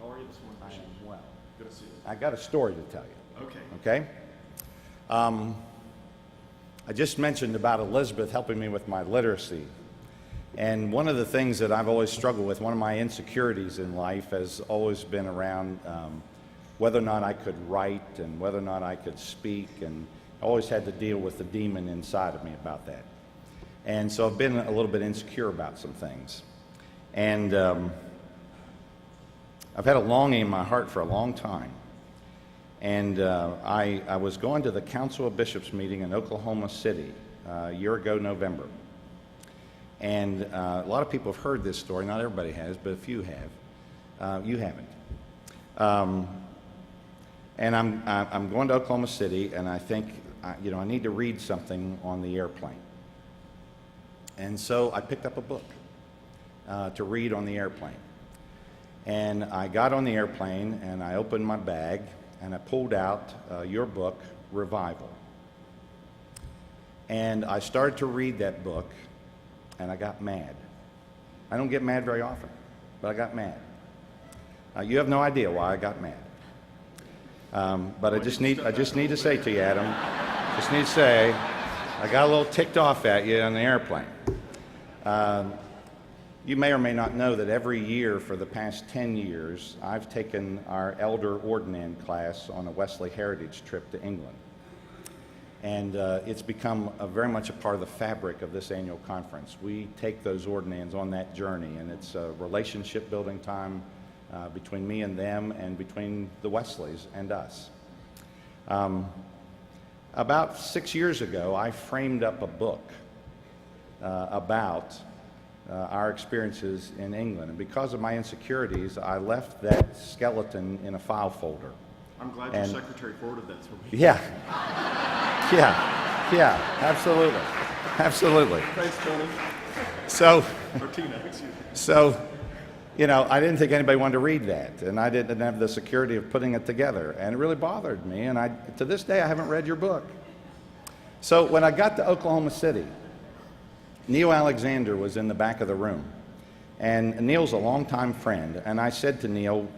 How are you this morning, I Bishop? am well. Good to see you. I got a story to tell you, Okay. okay? I just mentioned about Elizabeth helping me with my literacy. And one of the things that I've always struggled with, one of my insecurities in life has always been around whether or not I could write and whether or not I could speak, and I always had to deal with the demon inside of me about that. And so I've been a little bit insecure about some things. And I've had a longing in my heart for a long time. And I was going to the Council of Bishops meeting in Oklahoma City a year ago, November. And a lot of people have heard this story. Not everybody has, but a few have. You haven't. And I'm going to Oklahoma City, and I think, I need to read something on the airplane. And so I picked up a book to read on the airplane. And I got on the airplane, and I opened my bag, and I pulled out your book, Revival. And I started to read that book, and I got mad. I don't get mad very often, but I got mad. You have no idea why I got mad. But I just need to say to you, Adam, just need to say, I got a little ticked off at you on the airplane. You may or may not know that every year for the past 10 years, I've taken our elder ordinand class on a Wesley Heritage trip to England. And it's become very much a part of the fabric of this annual conference. We take those ordinands on that journey, and it's a relationship building time between me and them and between the Wesleys and us. About 6 years ago, I framed up a book about our experiences in England. And because of my insecurities, I left that skeleton in a file folder. I'm glad your secretary forwarded that to me. Yeah. Absolutely. Absolutely. Thanks, Tony. So, Or Tina, excuse me. so, I didn't think anybody wanted to read that, and I didn't have the security of putting it together, and it really bothered me, and to this day, I haven't read your book. So when I got to Oklahoma City, Neil Alexander was in the back of the room, and Neil's a longtime friend, and I said to Neil,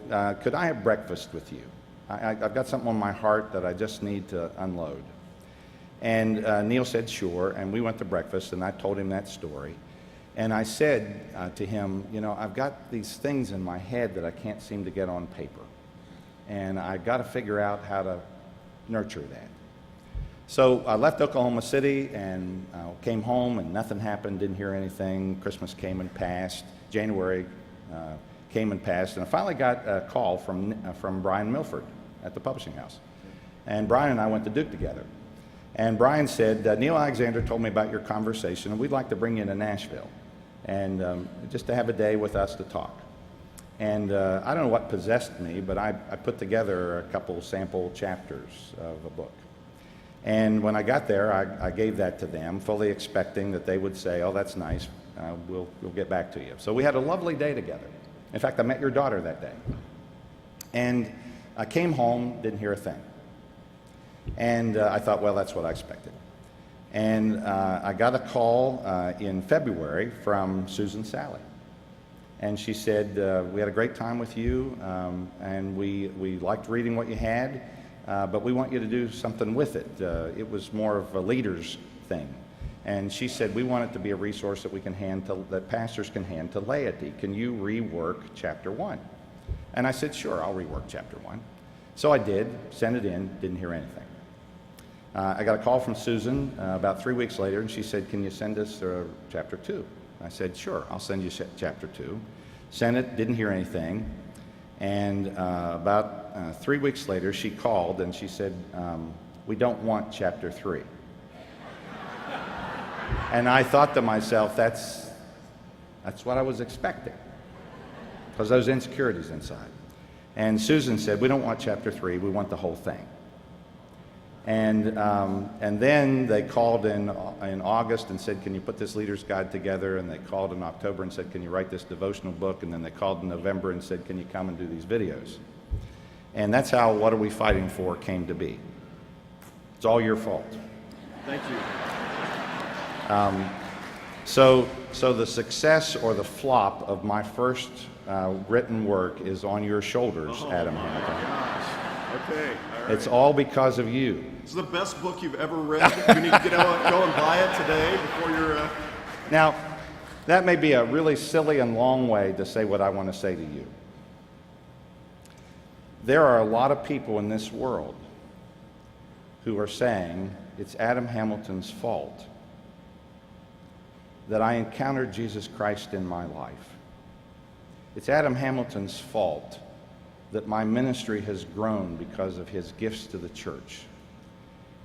could I have breakfast with you? I've got something on my heart that I just need to unload. And Neil said, sure, and we went to breakfast, and I told him that story. And I said to him, I've got these things in my head that I can't seem to get on paper. And I've got to figure out how to nurture that. So I left Oklahoma City and came home, and nothing happened, didn't hear anything. Christmas came and passed. January came and passed. And I finally got a call from Brian Milford at the publishing house. And Brian and I went to Duke together. And Brian said, Neil Alexander told me about your conversation, and we'd like to bring you to Nashville, and just to have a day with us to talk. And I don't know what possessed me, but I put together a couple sample chapters of a book. And when I got there, I gave that to them, fully expecting that they would say, oh, that's nice, we'll get back to you. So we had a lovely day together. In fact, I met your daughter that day. And I came home, didn't hear a thing. And I thought, well, that's what I expected. And I got a call in February from Susan Sally. And she said, we had a great time with you, and we liked reading what you had, but we want you to do something with it. It was more of a leader's thing. And she said, we want it to be a resource that we can that pastors can hand to laity. Can you rework chapter 1? And I said, sure, I'll rework chapter 1. So I did, sent it in, didn't hear anything. I got a call from Susan about 3 weeks later, and she said, can you send us chapter 2? I said, sure, I'll send you chapter 2. Sent it, didn't hear anything. And about 3 weeks later, she called and she said, we don't want chapter 3. And I thought to myself, that's what I was expecting, because those insecurities inside. And Susan said, we don't want chapter 3, we want the whole thing. And then they called in August and said, can you put this leader's guide together? And they called in October and said, can you write this devotional book? And then they called in November and said, can you come and do these videos? And that's how What Are We Fighting For came to be. It's all your fault. Thank you. So the success or the flop of my first written work is on your shoulders, Adam Hamilton. Gosh. Okay. All right. It's all because of you. It's the best book you've ever read. You need to go and buy it today before you're... Now, that may be a really silly and long way to say what I want to say to you. There are a lot of people in this world who are saying it's Adam Hamilton's fault that I encountered Jesus Christ in my life. It's Adam Hamilton's fault that my ministry has grown because of his gifts to the church.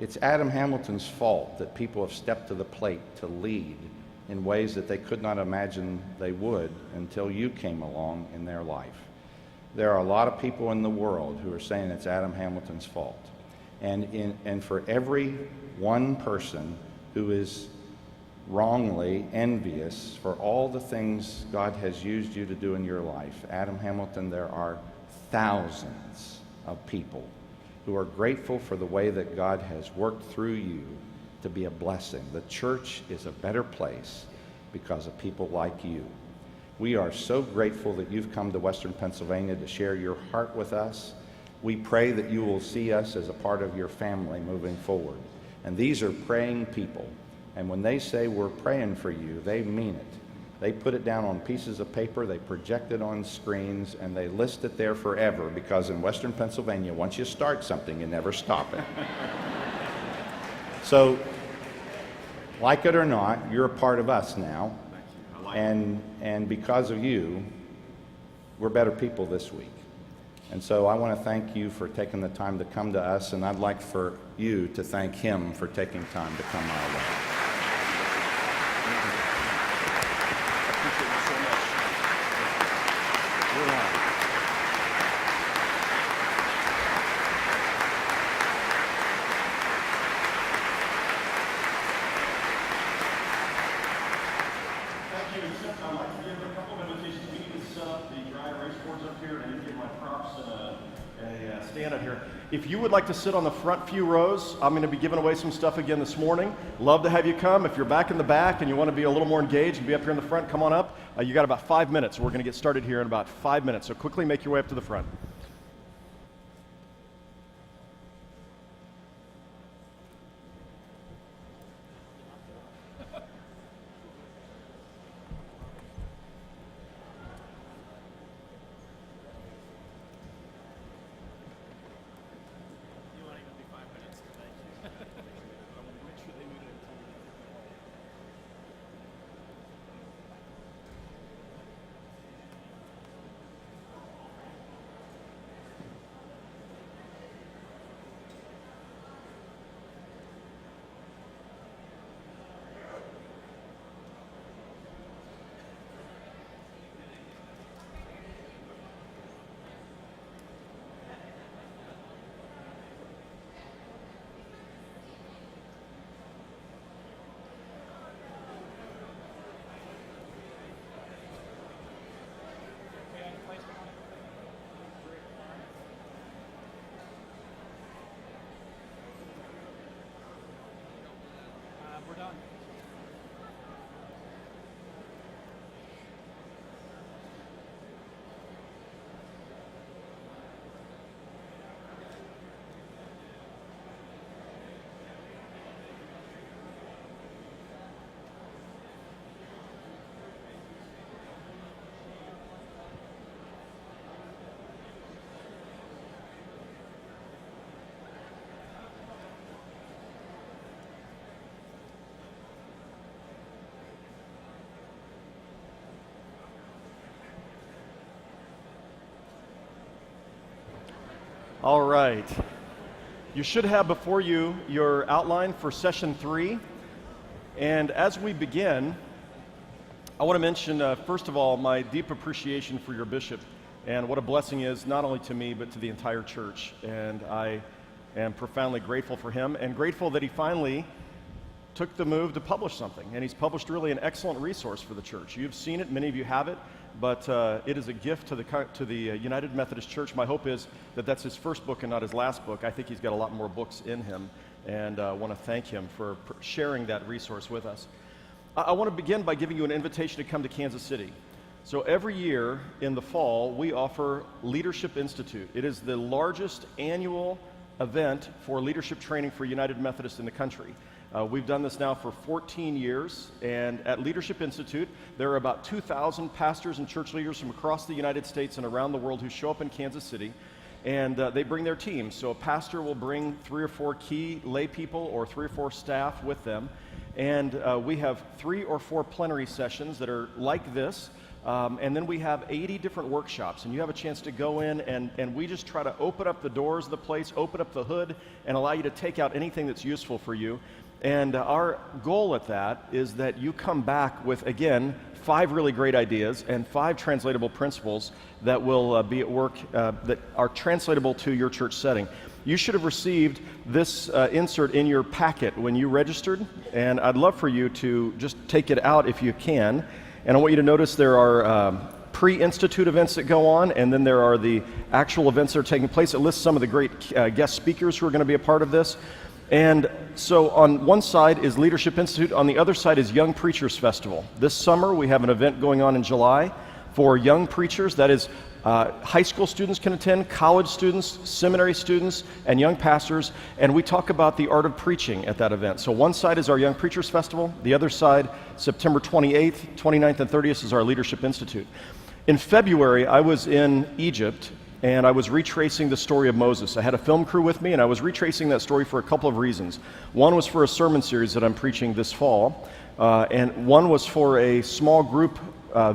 It's Adam Hamilton's fault that people have stepped to the plate to lead in ways that they could not imagine they would until you came along in their life. There are a lot of people in the world who are saying it's Adam Hamilton's fault. And for every one person who is wrongly envious for all the things God has used you to do in your life, Adam Hamilton, there are thousands of people who are grateful for the way that God has worked through you to be a blessing. The church is a better place because of people like you. We are so grateful that you've come to Western Pennsylvania to share your heart with us. We pray that you will see us as a part of your family moving forward. And these are praying people. And when they say we're praying for you, they mean it. They put it down on pieces of paper, they project it on screens, and they list it there forever, because in Western Pennsylvania, once you start something, you never stop it. So, like it or not, you're a part of us now. And because of you, we're better people this week. And so I want to thank you for taking the time to come to us, and I'd like for you to thank him for taking time to come our way. If you would like to sit on the front few rows, I'm going to be giving away some stuff again this morning. Love to have you come. If you're back in the back and you want to be a little more engaged and be up here in the front, come on up. You got about 5 minutes. We're going to get started here in about 5 minutes. So quickly make your way up to the front. All right. You should have before you your outline for session 3. And as we begin, I want to mention, first of all, my deep appreciation for your bishop and what a blessing is not only to me but to the entire church. And I am profoundly grateful for him and grateful that he finally took the move to publish something. And he's published really an excellent resource for the church. You've seen it, many of you have it, but it is a gift to the United Methodist Church. My hope is that that's his first book and not his last book. I think he's got a lot more books in him, and I want to thank him for sharing that resource with us. I want to begin by giving you an invitation to come to Kansas City. So every year in the fall, we offer Leadership Institute. It is the largest annual event for leadership training for United Methodists in the country. We've done this now for 14 years, and at Leadership Institute, there are about 2,000 pastors and church leaders from across the United States and around the world who show up in Kansas City, and they bring their teams. So a pastor will bring 3 or 4 key lay people or 3 or 4 staff with them, and we have 3 or 4 plenary sessions that are like this, and then we have 80 different workshops, and you have a chance to go in, and we just try to open up the doors of the place, open up the hood, and allow you to take out anything that's useful for you. And our goal at that is that you come back with, again, 5 really great ideas and 5 translatable principles that will be at work that are translatable to your church setting. You should have received this insert in your packet when you registered, and I'd love for you to just take it out if you can. And I want you to notice there are pre-institute events that go on, and then there are the actual events that are taking place. It lists some of the great guest speakers who are going to be a part of this. And so on one side is Leadership Institute, on the other side is Young Preachers Festival. This summer we have an event going on in July for young preachers. That is, high school students can attend, college students, seminary students, and young pastors, and we talk about the art of preaching at that event. So one side is our Young Preachers Festival, the other side, September 28th, 29th, and 30th is our Leadership Institute. In February, I was in Egypt, and I was retracing the story of Moses. I had a film crew with me, and I was retracing that story for a couple of reasons. One was for a sermon series that I'm preaching this fall, and one was for a small group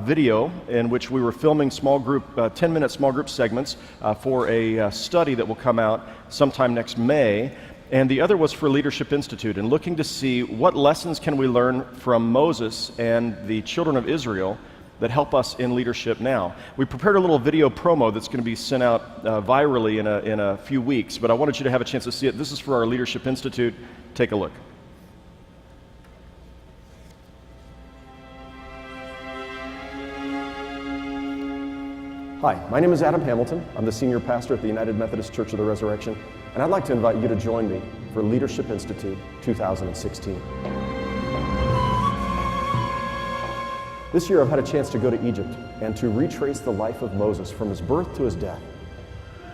video in which we were filming 10-minute small group segments for a study that will come out sometime next May. And the other was for Leadership Institute, and looking to see what lessons can we learn from Moses and the children of Israel that help us in leadership now. We prepared a little video promo that's going to be sent out virally in a few weeks, but I wanted you to have a chance to see it. This is for our Leadership Institute. Take a look. Hi, my name is Adam Hamilton. I'm the senior pastor at the United Methodist Church of the Resurrection, and I'd like to invite you to join me for Leadership Institute 2016. This year I've had a chance to go to Egypt and to retrace the life of Moses from his birth to his death.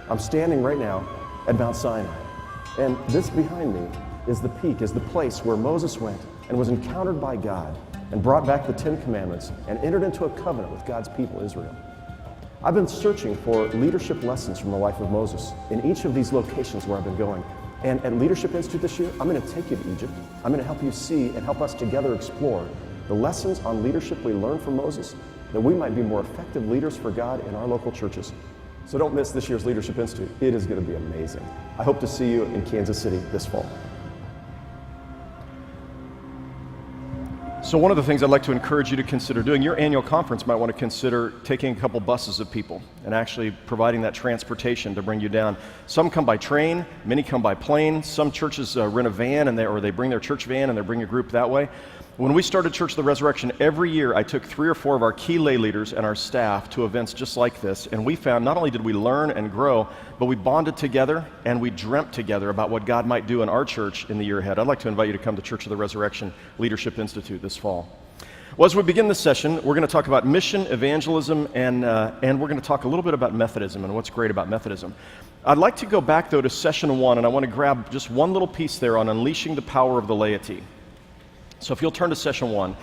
I'm standing right now at Mount Sinai, and this behind me is the peak, is the place where Moses went and was encountered by God and brought back the 10 Commandments and entered into a covenant with God's people, Israel. I've been searching for leadership lessons from the life of Moses in each of these locations where I've been going. And at Leadership Institute this year, I'm going to take you to Egypt. I'm going to help you see and help us together explore the lessons on leadership we learned from Moses, that we might be more effective leaders for God in our local churches. So don't miss this year's Leadership Institute. It is going to be amazing. I hope to see you in Kansas City this fall. So one of the things I'd like to encourage you to consider doing, your annual conference might want to consider taking a couple buses of people and actually providing that transportation to bring you down. Some come by train, many come by plane. Some churches rent a van or they bring their church van and they bring a group that way. When we started Church of the Resurrection, every year I took 3 or 4 of our key lay leaders and our staff to events just like this, and we found not only did we learn and grow, but we bonded together and we dreamt together about what God might do in our church in the year ahead. I'd like to invite you to come to Church of the Resurrection Leadership Institute this fall. Well, as we begin this session, we're going to talk about mission, evangelism, and we're going to talk a little bit about Methodism and what's great about Methodism. I'd like to go back, though, to session 1, and I want to grab just one little piece there on unleashing the power of the laity. So if you'll turn to session 1,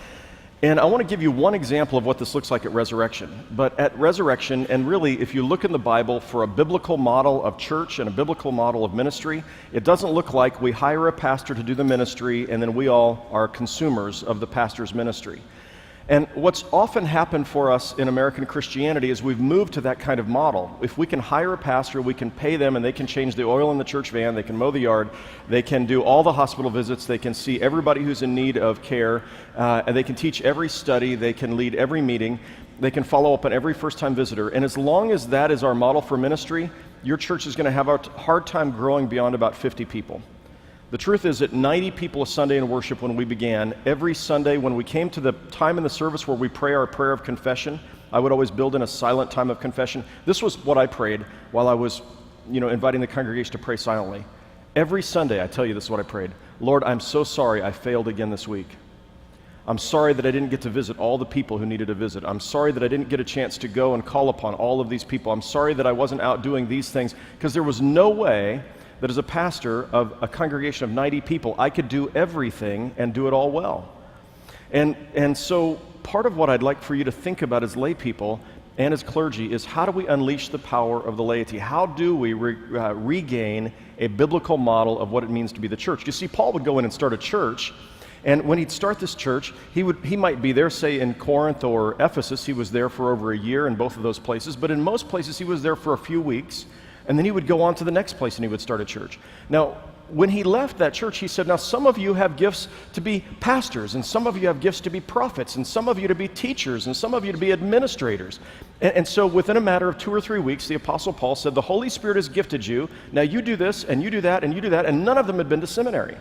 and I want to give you one example of what this looks like at Resurrection. But at Resurrection, and really if you look in the Bible for a biblical model of church and a biblical model of ministry, it doesn't look like we hire a pastor to do the ministry and then we all are consumers of the pastor's ministry. And what's often happened for us in American Christianity is we've moved to that kind of model. If we can hire a pastor, we can pay them and they can change the oil in the church van, they can mow the yard, they can do all the hospital visits, they can see everybody who's in need of care, and they can teach every study, they can lead every meeting, they can follow up on every first-time visitor. And as long as that is our model for ministry, your church is going to have a hard time growing beyond about 50 people. The truth is that 90 people a Sunday in worship when we began, every Sunday when we came to the time in the service where we pray our prayer of confession, I would always build in a silent time of confession. This was what I prayed while I was, inviting the congregation to pray silently. Every Sunday, I tell you, this is what I prayed. Lord, I'm so sorry I failed again this week. I'm sorry that I didn't get to visit all the people who needed to visit. I'm sorry that I didn't get a chance to go and call upon all of these people. I'm sorry that I wasn't out doing these things, because there was no way that as a pastor of a congregation of 90 people, I could do everything and do it all well. And so part of what I'd like for you to think about as lay people and as clergy is, how do we unleash the power of the laity? How do we regain a biblical model of what it means to be the church? You see, Paul would go in and start a church, and when he'd start this church, he might be there, say in Corinth or Ephesus. He was there for over a year in both of those places, but in most places he was there for a few weeks, and then he would go on to the next place and he would start a church. Now, when he left that church, he said, now some of you have gifts to be pastors, and some of you have gifts to be prophets, and some of you to be teachers, and some of you to be administrators. And so within a matter of 2 or 3 weeks, the Apostle Paul said, the Holy Spirit has gifted you. Now you do this, and you do that, and you do that, and none of them had been to seminary.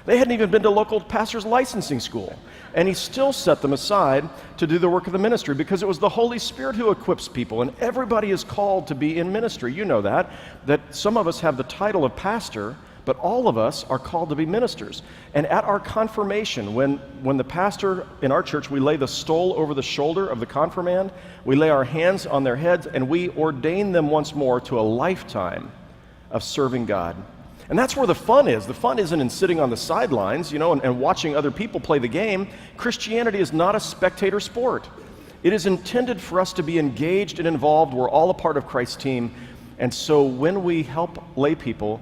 They hadn't even been to local pastor's licensing school. And he still set them aside to do the work of the ministry, because it was the Holy Spirit who equips people, and everybody is called to be in ministry. You know that some of us have the title of pastor, but all of us are called to be ministers. And at our confirmation, when the pastor in our church, we lay the stole over the shoulder of the confirmand, we lay our hands on their heads, and we ordain them once more to a lifetime of serving God. And that's where the fun is. The fun isn't in sitting on the sidelines, and watching other people play the game. Christianity is not a spectator sport. It is intended for us to be engaged and involved. We're all a part of Christ's team. And so when we help lay people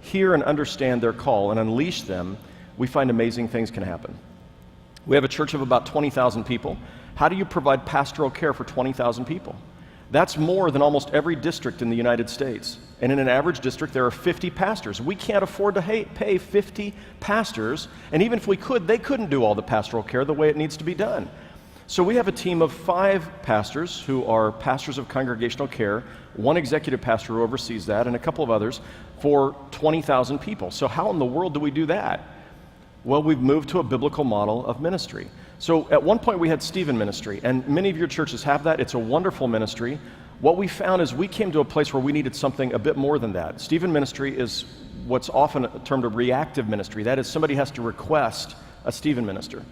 hear and understand their call and unleash them, we find amazing things can happen. We have a church of about 20,000 people. How do you provide pastoral care for 20,000 people? That's more than almost every district in the United States. And in an average district, there are 50 pastors. We can't afford to pay 50 pastors, and even if we could, they couldn't do all the pastoral care the way it needs to be done. So we have a team of 5 pastors who are pastors of congregational care, 1 executive pastor who oversees that, and a couple of others for 20,000 people. So how in the world do we do that? Well, we've moved to a biblical model of ministry. So at one point we had Stephen ministry, and many of your churches have that. It's a wonderful ministry. What we found is we came to a place where we needed something a bit more than that. Stephen ministry is what's often termed a reactive ministry. That is, somebody has to request a Stephen minister.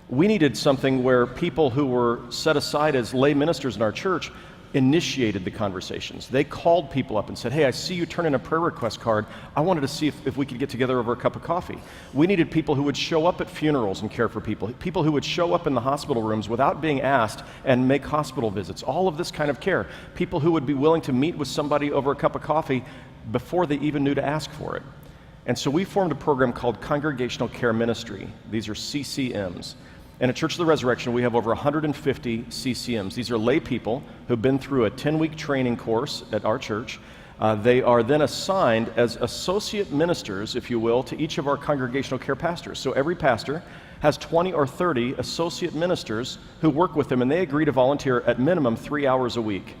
We needed something where people who were set aside as lay ministers in our church initiated the conversations. They called people up and said, hey, I see you turn in a prayer request card. I wanted to see if we could get together over a cup of coffee. We needed people who would show up at funerals and care for people who would show up in the hospital rooms without being asked and make hospital visits, all of this kind of care. People who would be willing to meet with somebody over a cup of coffee before they even knew to ask for it. And so we formed a program called Congregational Care Ministry. These are CCMs. And at Church of the Resurrection, we have over 150 CCMs. These are lay people who've been through a 10-week training course at our church. They are then assigned as associate ministers, if you will, to each of our congregational care pastors. So every pastor has 20 or 30 associate ministers who work with them, and they agree to volunteer at minimum 3 hours a week.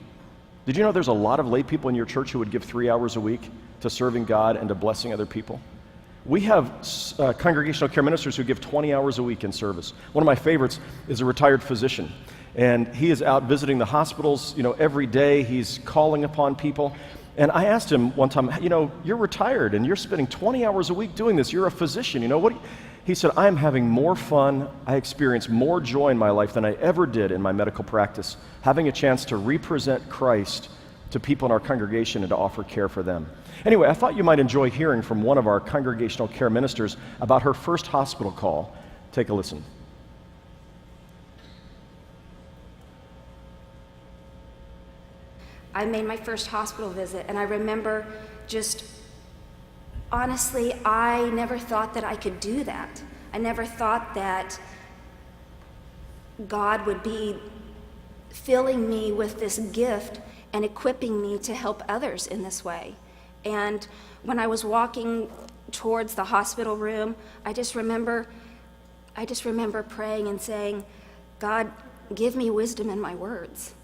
Did you know there's a lot of lay people in your church who would give 3 hours a week to serving God and to blessing other people? We have congregational care ministers who give 20 hours a week in service. One of my favorites is a retired physician, and he is out visiting the hospitals, every day. He's calling upon people. And I asked him one time, you're retired and you're spending 20 hours a week doing this. You're a physician, He said, I am having more fun. I experience more joy in my life than I ever did in my medical practice, having a chance to represent Christ to people in our congregation and to offer care for them. Anyway, I thought you might enjoy hearing from one of our congregational care ministers about her first hospital call. Take a listen. I made my first hospital visit, and I remember honestly, I never thought that I could do that. I never thought that God would be filling me with this gift and equipping me to help others in this way. And when I was walking towards the hospital room, I just remember praying and saying, God, give me wisdom in my words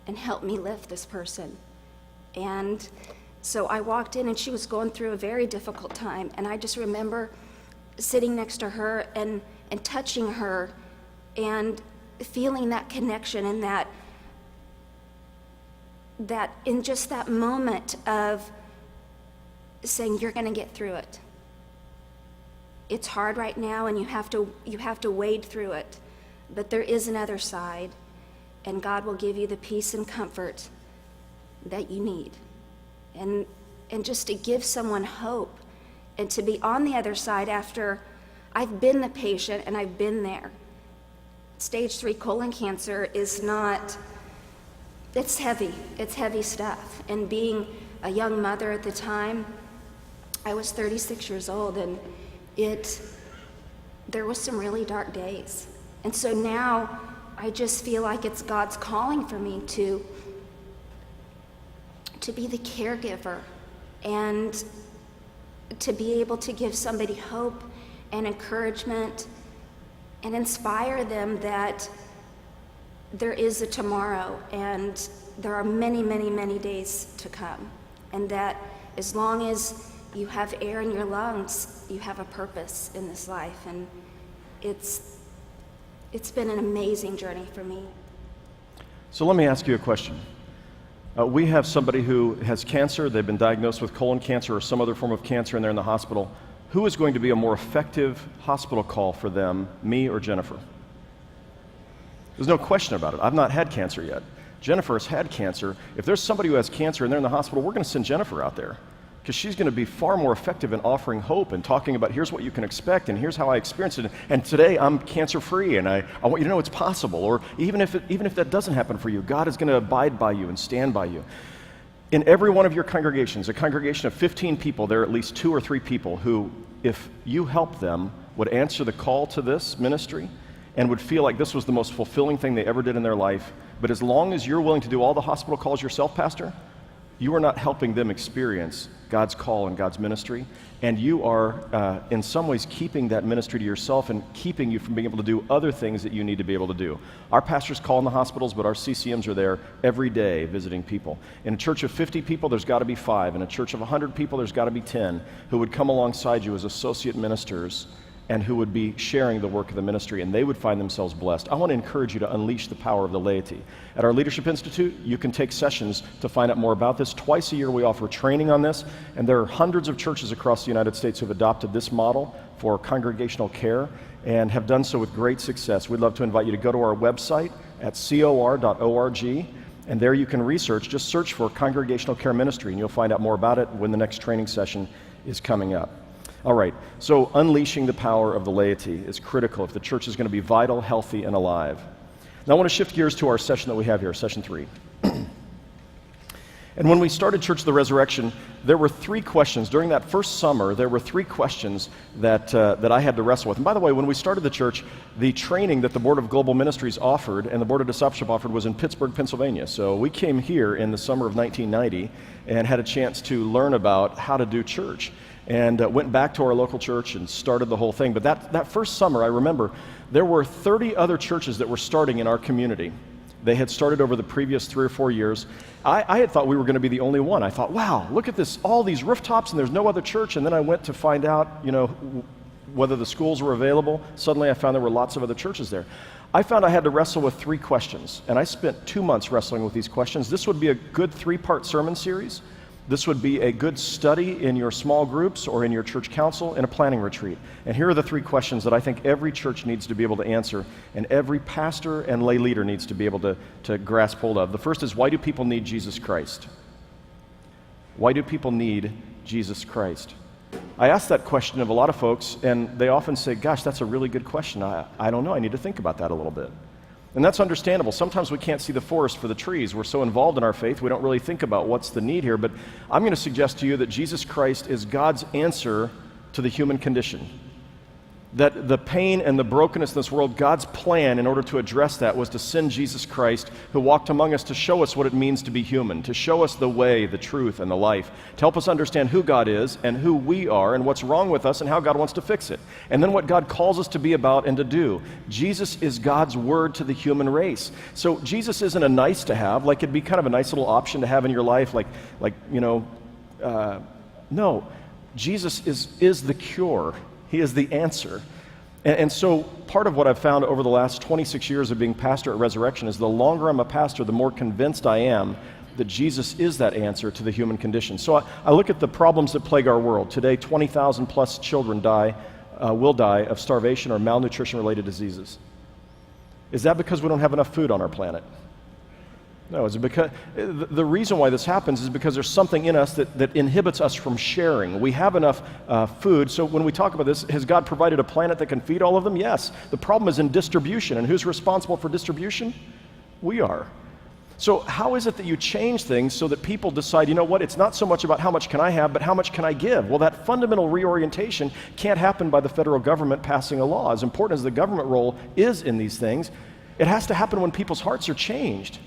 and help me lift this person. And so I walked in, and she was going through a very difficult time, and I just remember sitting next to her and touching her and feeling that connection, and that in just that moment of saying, you're going to get through it. it's hard right now, and you have to wade through it. But there is another side, and God will give you the peace and comfort that you need. And just to give someone hope, and to be on the other side after I've been the patient and I've been there. Stage 3 colon cancer is not, it's heavy stuff. And being a young mother at the time, I was 36 years old, and there was some really dark days. And so now I just feel like it's God's calling for me to be the caregiver and to be able to give somebody hope and encouragement and inspire them that there is a tomorrow and there are many, many, many days to come. And that as long as you have air in your lungs, you have a purpose in this life. And it's been an amazing journey for me. So let me ask you a question. We have somebody who has cancer, they've been diagnosed with colon cancer or some other form of cancer, and they're in the hospital. Who is going to be a more effective hospital call for them, me or Jennifer? There's no question about it. I've not had cancer yet. Jennifer has had cancer. If there's somebody who has cancer and they're in the hospital, we're going to send Jennifer out there, because she's going to be far more effective in offering hope and talking about here's what you can expect and here's how I experienced it. And today I'm cancer-free, and I want you to know it's possible. Or even if that doesn't happen for you, God is going to abide by you and stand by you. In every one of your congregations, a congregation of 15 people, there are at least 2 or 3 people who, if you help them, would answer the call to this ministry and would feel like this was the most fulfilling thing they ever did in their life. But as long as you're willing to do all the hospital calls yourself, Pastor, you are not helping them experience God's call and God's ministry, and you are in some ways keeping that ministry to yourself and keeping you from being able to do other things that you need to be able to do. Our pastors call in the hospitals, but our CCMs are there every day visiting people. In a church of 50 people, there's got to be 5. In a church of 100 people, there's got to be 10 who would come alongside you as associate ministers and who would be sharing the work of the ministry, and they would find themselves blessed. I want to encourage you to unleash the power of the laity. At our Leadership Institute, you can take sessions to find out more about this. Twice a year we offer training on this, and there are hundreds of churches across the United States who have adopted this model for congregational care and have done so with great success. We'd love to invite you to go to our website at cor.org, and there you can research, just search for congregational care ministry, and you'll find out more about it when the next training session is coming up. All right, so unleashing the power of the laity is critical if the church is going to be vital, healthy, and alive. Now I want to shift gears to our session that we have here, session 3. And when we started Church of the Resurrection, there were 3 questions. During that first summer, there were 3 questions that I had to wrestle with. And by the way, when we started the church, the training that the Board of Global Ministries offered and the Board of Discipleship offered was in Pittsburgh, Pennsylvania. So we came here in the summer of 1990 and had a chance to learn about how to do church. And went back to our local church and started the whole thing. But that first summer, I remember, there were 30 other churches that were starting in our community. They had started over the previous 3 or 4 years. I had thought we were going to be the only one. I thought, wow, look at this, all these rooftops, and there's no other church. And then I went to find out, whether the schools were available. Suddenly I found there were lots of other churches there. I found I had to wrestle with 3 questions, and I spent 2 months wrestling with these questions. This would be a good 3-part sermon series. This would be a good study in your small groups or in your church council in a planning retreat. And here are the 3 questions that I think every church needs to be able to answer, and every pastor and lay leader needs to be able to grasp hold of. The first is, why do people need Jesus Christ? Why do people need Jesus Christ? I ask that question of a lot of folks, and they often say, gosh, that's a really good question. I don't know, I need to think about that a little bit. And that's understandable. Sometimes we can't see the forest for the trees. We're so involved in our faith, we don't really think about what's the need here. But I'm going to suggest to you that Jesus Christ is God's answer to the human condition. That the pain and the brokenness in this world, God's plan in order to address that was to send Jesus Christ, who walked among us to show us what it means to be human, to show us the way, the truth, and the life, to help us understand who God is and who we are and what's wrong with us and how God wants to fix it. And then what God calls us to be about and to do. Jesus is God's word to the human race. So Jesus isn't a nice to have, like it'd be kind of a nice little option to have in your life, no, Jesus is the cure. He is the answer. And so part of what I've found over the last 26 years of being pastor at Resurrection is the longer I'm a pastor, the more convinced I am that Jesus is that answer to the human condition. So I look at the problems that plague our world. Today, 20,000 plus children die will die of starvation or malnutrition-related diseases. Is that because we don't have enough food on our planet? No, it's because the reason why this happens is because there's something in us that inhibits us from sharing. We have enough food, so when we talk about this, has God provided a planet that can feed all of them? Yes. The problem is in distribution, and who's responsible for distribution? We are. So how is it that you change things so that people decide, you know what, it's not so much about how much can I have, but how much can I give? Well, that fundamental reorientation can't happen by the federal government passing a law. As important as the government role is in these things, it has to happen when people's hearts are changed.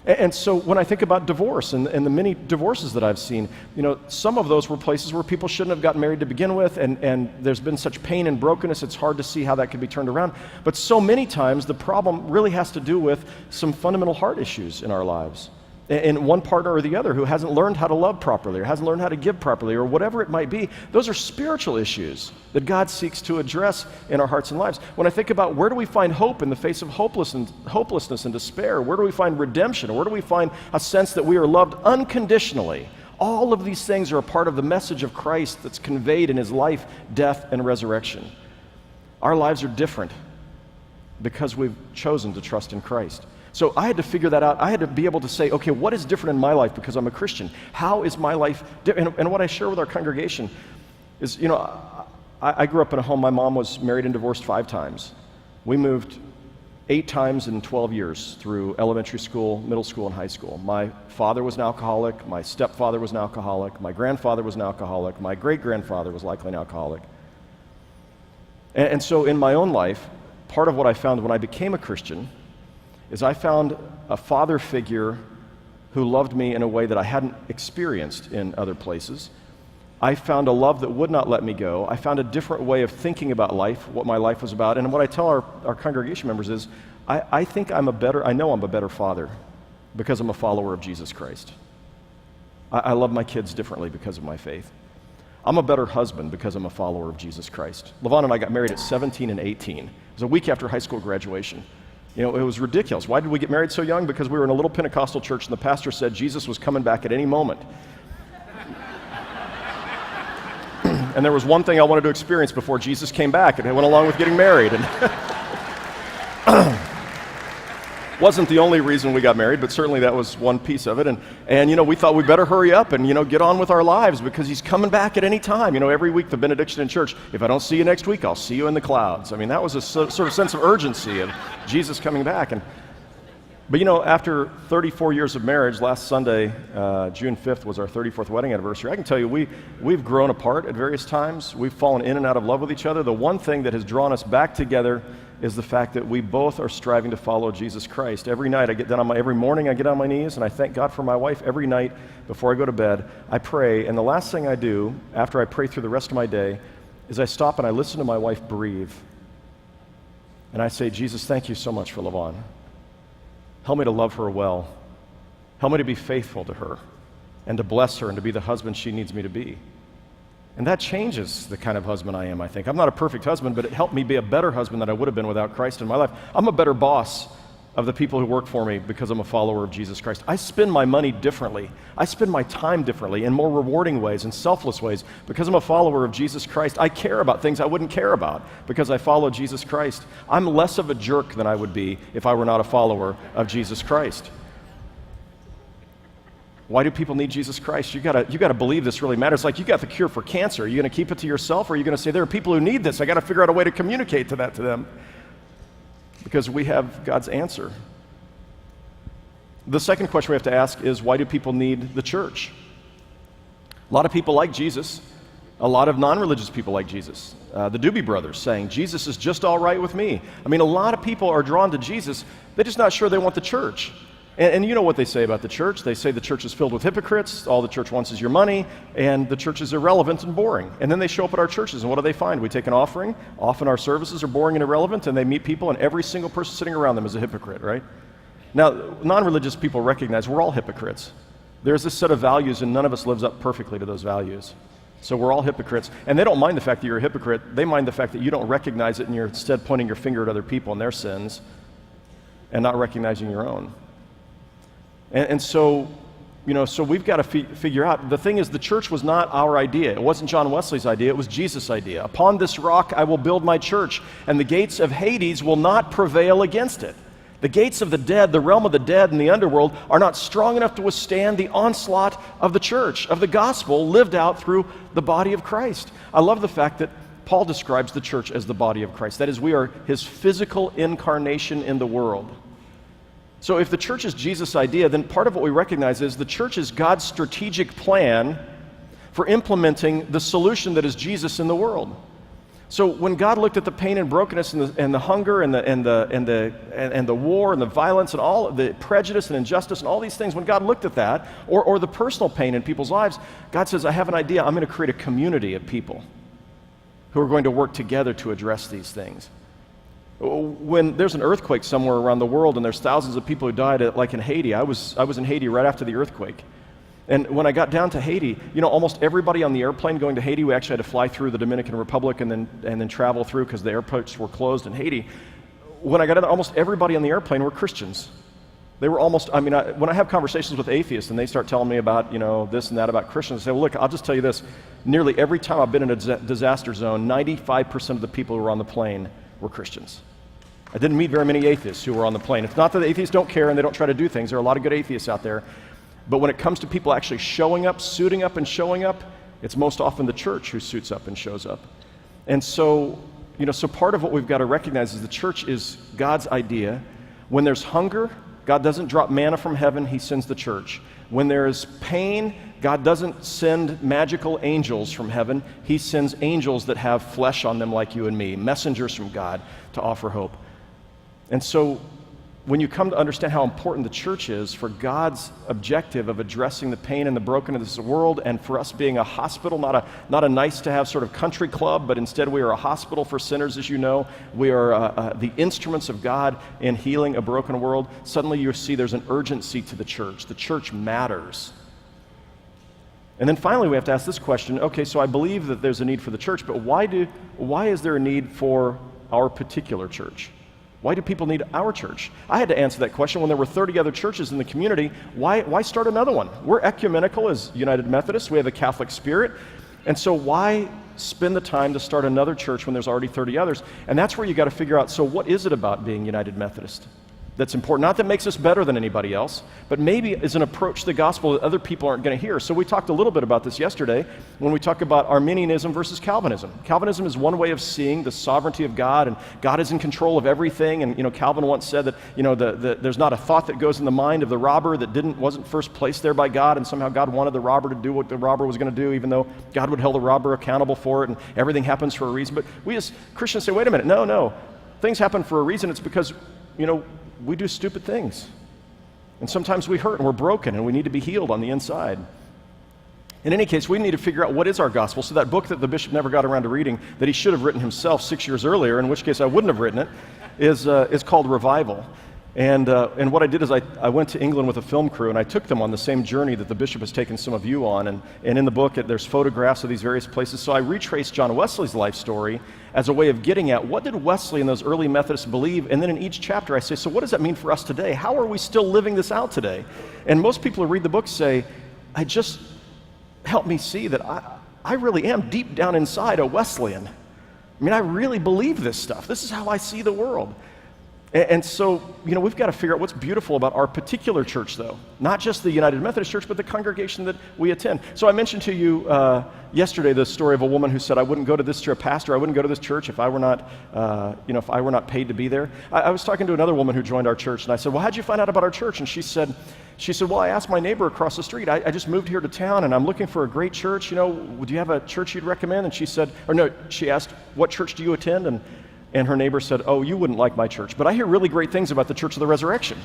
And so when I think about divorce and the many divorces that I've seen, you know, some of those were places where people shouldn't have gotten married to begin with, and there's been such pain and brokenness, it's hard to see how that could be turned around. But so many times the problem really has to do with some fundamental heart issues in our lives. And one partner or the other who hasn't learned how to love properly or hasn't learned how to give properly or whatever it might be, those are spiritual issues that God seeks to address in our hearts and lives. When I think about where do we find hope in the face of hopelessness and despair, where do we find redemption, where do we find a sense that we are loved unconditionally, all of these things are a part of the message of Christ that's conveyed in his life, death, and resurrection. Our lives are different because we've chosen to trust in Christ. So I had to figure that out. I had to be able to say, okay, what is different in my life because I'm a Christian? How is my life different? And what I share with our congregation is, you know, I grew up in a home, my mom was married and divorced 5 times. We moved 8 times in 12 years through elementary school, middle school, and high school. My father was an alcoholic, my stepfather was an alcoholic, my grandfather was an alcoholic, my great-grandfather was likely an alcoholic. And so in my own life, part of what I found when I became a Christian is I found a father figure who loved me in a way that I hadn't experienced in other places. I found a love that would not let me go. I found a different way of thinking about life, what my life was about. And what I tell our congregation members is, I know I'm a better father because I'm a follower of Jesus Christ. I love my kids differently because of my faith. I'm a better husband because I'm a follower of Jesus Christ. Levon and I got married at 17 and 18. It was a week after high school graduation. You know, it was ridiculous. Why did we get married so young? Because we were in a little Pentecostal church and the pastor said Jesus was coming back at any moment. And there was one thing I wanted to experience before Jesus came back, and it went along with getting married. And wasn't the only reason we got married, but certainly that was one piece of it. And you know, we thought we better hurry up and, you know, get on with our lives because he's coming back at any time. You know, every week the benediction in church, if I don't see you next week, I'll see you in the clouds. I mean, that was a sort of sense of urgency of Jesus coming back. But you know, after 34 years of marriage, last Sunday, June 5th, was our 34th wedding anniversary. I can tell you, we've grown apart at various times. We've fallen in and out of love with each other. The one thing that has drawn us back together is the fact that we both are striving to follow Jesus Christ. Every night every morning I get on my knees and I thank God for my wife. Every night before I go to bed, I pray. And the last thing I do after I pray through the rest of my day is I stop and I listen to my wife breathe. And I say, Jesus, thank you so much for Levon. Help me to love her well. Help me to be faithful to her and to bless her and to be the husband she needs me to be. And that changes the kind of husband I am, I think. I'm not a perfect husband, but it helped me be a better husband than I would have been without Christ in my life. I'm a better boss of the people who work for me because I'm a follower of Jesus Christ. I spend my money differently. I spend my time differently in more rewarding ways and selfless ways because I'm a follower of Jesus Christ. I care about things I wouldn't care about because I follow Jesus Christ. I'm less of a jerk than I would be if I were not a follower of Jesus Christ. Why do people need Jesus Christ? You gotta believe this really matters. Like, you got the cure for cancer. Are you gonna keep it to yourself, or are you gonna say, there are people who need this, I gotta figure out a way to communicate to them? Because we have God's answer. The second question we have to ask is, why do people need the church? A lot of people like Jesus. A lot of non-religious people like Jesus. The Doobie Brothers saying, Jesus is just all right with me. I mean, a lot of people are drawn to Jesus. They're just not sure they want the church. And you know what they say about the church. They say the church is filled with hypocrites, all the church wants is your money, and the church is irrelevant and boring. And then they show up at our churches, and what do they find? We take an offering. Often our services are boring and irrelevant, and they meet people, and every single person sitting around them is a hypocrite, right? Now, non-religious people recognize we're all hypocrites. There's this set of values, and none of us lives up perfectly to those values. So we're all hypocrites. And they don't mind the fact that you're a hypocrite. They mind the fact that you don't recognize it, and you're instead pointing your finger at other people and their sins and not recognizing your own. And so So we've got to figure out, the thing is, the church was not our idea. It wasn't John Wesley's idea, it was Jesus' idea. Upon this rock I will build my church, and the gates of Hades will not prevail against it. The gates of the dead, the realm of the dead and the underworld, are not strong enough to withstand the onslaught of the church, of the gospel lived out through the body of Christ. I love the fact that Paul describes the church as the body of Christ. That is, we are his physical incarnation in the world. So if the church is Jesus' idea, then part of what we recognize is the church is God's strategic plan for implementing the solution that is Jesus in the world. So when God looked at the pain and brokenness and the hunger and the war and the violence and all the prejudice and injustice and all these things, when God looked at that, or the personal pain in people's lives, God says, I have an idea. I'm going to create a community of people who are going to work together to address these things. When there's an earthquake somewhere around the world and there's thousands of people who died, like in Haiti, I was in Haiti right after the earthquake. And when I got down to Haiti, almost everybody on the airplane going to Haiti, we actually had to fly through the Dominican Republic and then travel through because the airports were closed in Haiti. When I got in, almost everybody on the airplane were Christians. They were almost, when I have conversations with atheists and they start telling me about, this and that about Christians, I say, well, look, I'll just tell you this. Nearly every time I've been in a disaster zone, 95% of the people who were on the plane were Christians. I didn't meet very many atheists who were on the plane. It's not that the atheists don't care and they don't try to do things. There are a lot of good atheists out there. But when it comes to people actually showing up, suiting up and showing up, it's most often the church who suits up and shows up. And so, so part of what we've got to recognize is the church is God's idea. When there's hunger, God doesn't drop manna from heaven, he sends the church. When there is pain, God doesn't send magical angels from heaven, he sends angels that have flesh on them like you and me, messengers from God to offer hope. And so when you come to understand how important the church is for God's objective of addressing the pain and the brokenness of the world, and for us being a hospital, not a nice-to-have sort of country club, but instead we are a hospital for sinners, as you know. We are the instruments of God in healing a broken world. Suddenly you see there's an urgency to the church. The church matters. And then finally we have to ask this question, okay, so I believe that there's a need for the church, but why is there a need for our particular church? Why do people need our church? I had to answer that question when there were 30 other churches in the community. Why start another one? We're ecumenical as United Methodists. We have a Catholic spirit. And so why spend the time to start another church when there's already 30 others? And that's where you got to figure out, so what is it about being United Methodist that's important? Not that makes us better than anybody else, but maybe is an approach to the gospel that other people aren't going to hear. So we talked a little bit about this yesterday when we talked about Arminianism versus Calvinism. Calvinism is one way of seeing the sovereignty of God, and God is in control of everything. And Calvin once said that there's not a thought that goes in the mind of the robber that wasn't first placed there by God, and somehow God wanted the robber to do what the robber was going to do, even though God would hold the robber accountable for it, and everything happens for a reason. But we as Christians say, wait a minute, no, things happen for a reason. It's because we do stupid things. And sometimes we hurt and we're broken and we need to be healed on the inside. In any case, we need to figure out what is our gospel. So that book that the bishop never got around to reading, that he should have written himself 6 years earlier, in which case I wouldn't have written it, is called Revival. And what I did is I went to England with a film crew and I took them on the same journey that the bishop has taken some of you on. And in the book, there's photographs of these various places. So I retraced John Wesley's life story as a way of getting at what did Wesley and those early Methodists believe. And then in each chapter I say, so what does that mean for us today? How are we still living this out today? And most people who read the book say, help me see that I really am deep down inside a Wesleyan. I really believe this stuff. This is how I see the world. And so, we've got to figure out what's beautiful about our particular church, though. Not just the United Methodist Church, but the congregation that we attend. So I mentioned to you yesterday the story of a woman who said, I wouldn't go to this pastor, I wouldn't go to this church if I were not, if I were not paid to be there. I was talking to another woman who joined our church, and I said, well, how'd you find out about our church? And she said, well, I asked my neighbor across the street. I just moved here to town, and I'm looking for a great church. Would you have a church you'd recommend? And she asked, what church do you attend? And her neighbor said, oh, you wouldn't like my church, but I hear really great things about the Church of the Resurrection.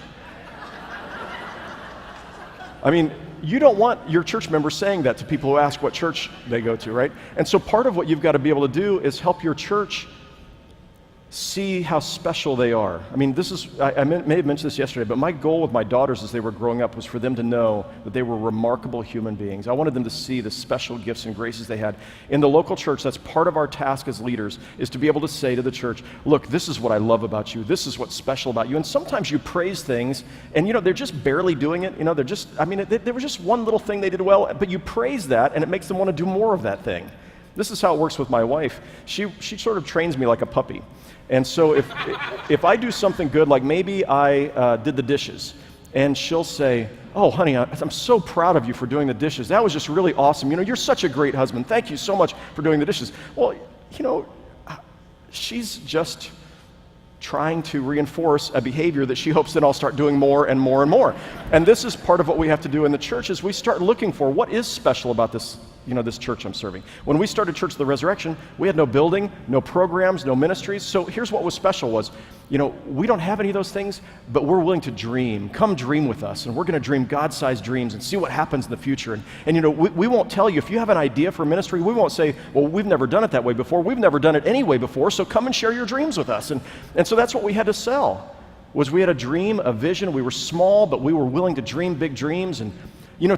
You don't want your church members saying that to people who ask what church they go to, right? And so part of what you've got to be able to do is help your church see how special they are. I mean, I may have mentioned this yesterday, but my goal with my daughters as they were growing up was for them to know that they were remarkable human beings. I wanted them to see the special gifts and graces they had. In the local church, that's part of our task as leaders, is to be able to say to the church, look, this is what I love about you. This is what's special about you. And sometimes you praise things, and they're just barely doing it. There was just one little thing they did well, but you praise that, and it makes them want to do more of that thing. This is how it works with my wife. She sort of trains me like a puppy. And so if I do something good, like maybe I did the dishes, and she'll say, oh, honey, I'm so proud of you for doing the dishes. That was just really awesome. You're such a great husband. Thank you so much for doing the dishes. Well, she's just trying to reinforce a behavior that she hopes that I'll start doing more and more and more. And this is part of what we have to do in the church, is we start looking for what is special about this church I'm serving. When we started Church of the Resurrection, we had no building, no programs, no ministries. So here's what was special was, we don't have any of those things, but we're willing to dream. Come dream with us, and we're going to dream God-sized dreams and see what happens in the future. And we won't tell you, if you have an idea for ministry, we won't say, well, we've never done it that way before. We've never done it any way before, so come and share your dreams with us. And so that's what we had to sell, was we had a dream, a vision. We were small, but we were willing to dream big dreams. And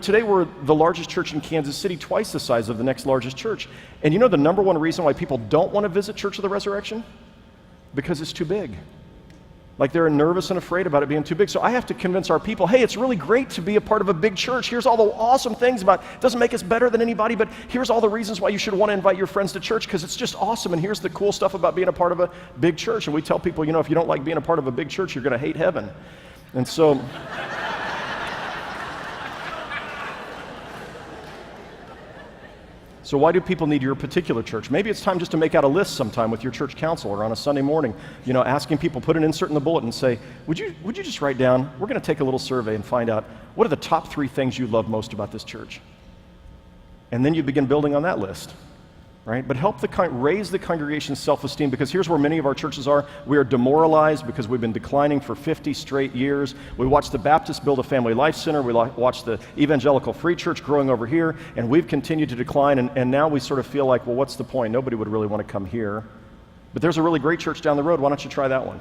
today we're the largest church in Kansas City, twice the size of the next largest church. And the number one reason why people don't want to visit Church of the Resurrection? Because it's too big. Like, they're nervous and afraid about it being too big. So I have to convince our people, hey, it's really great to be a part of a big church. Here's all the awesome things about it. It doesn't make us better than anybody, but here's all the reasons why you should want to invite your friends to church, because it's just awesome. And here's the cool stuff about being a part of a big church. And we tell people, if you don't like being a part of a big church, you're going to hate heaven. And so... So why do people need your particular church? Maybe it's time just to make out a list sometime with your church council, or on a Sunday morning, asking people, put an insert in the bulletin and say, would you just write down, we're going to take a little survey and find out, what are the top 3 things you love most about this church? And then you begin building on that list, right? But help raise the congregation's self-esteem, because here's where many of our churches are. We are demoralized because we've been declining for 50 straight years. We watched the Baptists build a family life center. We watched the evangelical free church growing over here, and we've continued to decline, and now we sort of feel like, well, what's the point? Nobody would really want to come here. But there's a really great church down the road. Why don't you try that one?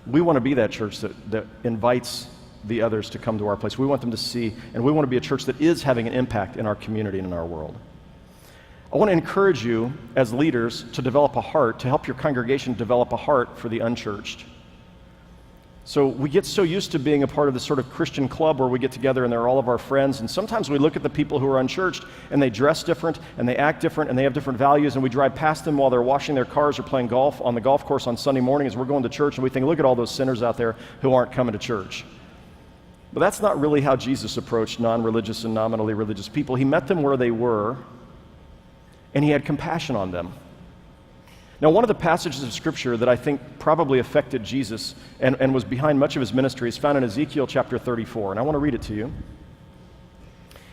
We want to be that church that invites the others to come to our place. We want them to see, and we want to be a church that is having an impact in our community and in our world. I want to encourage you as leaders to develop a heart, to help your congregation develop a heart for the unchurched. So we get so used to being a part of this sort of Christian club where we get together and they're all of our friends, and sometimes we look at the people who are unchurched and they dress different and they act different and they have different values, and we drive past them while they're washing their cars or playing golf on the golf course on Sunday morning as we're going to church, and we think, look at all those sinners out there who aren't coming to church. But that's not really how Jesus approached non-religious and nominally religious people. He met them where they were, and he had compassion on them. Now, one of the passages of Scripture that I think probably affected Jesus and was behind much of his ministry is found in Ezekiel chapter 34, and I want to read it to you.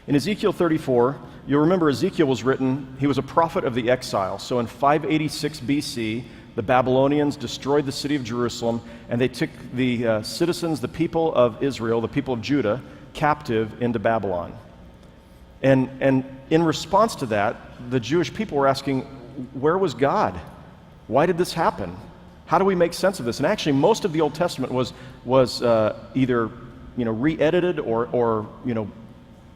In Ezekiel 34, you'll remember Ezekiel was written, he was a prophet of the exile. So in 586 BC, the Babylonians destroyed the city of Jerusalem, and they took the citizens, the people of Israel, the people of Judah, captive into Babylon. And in response to that, the Jewish people were asking, where was God? Why did this happen? How do we make sense of this? And actually, most of the Old Testament was either re-edited or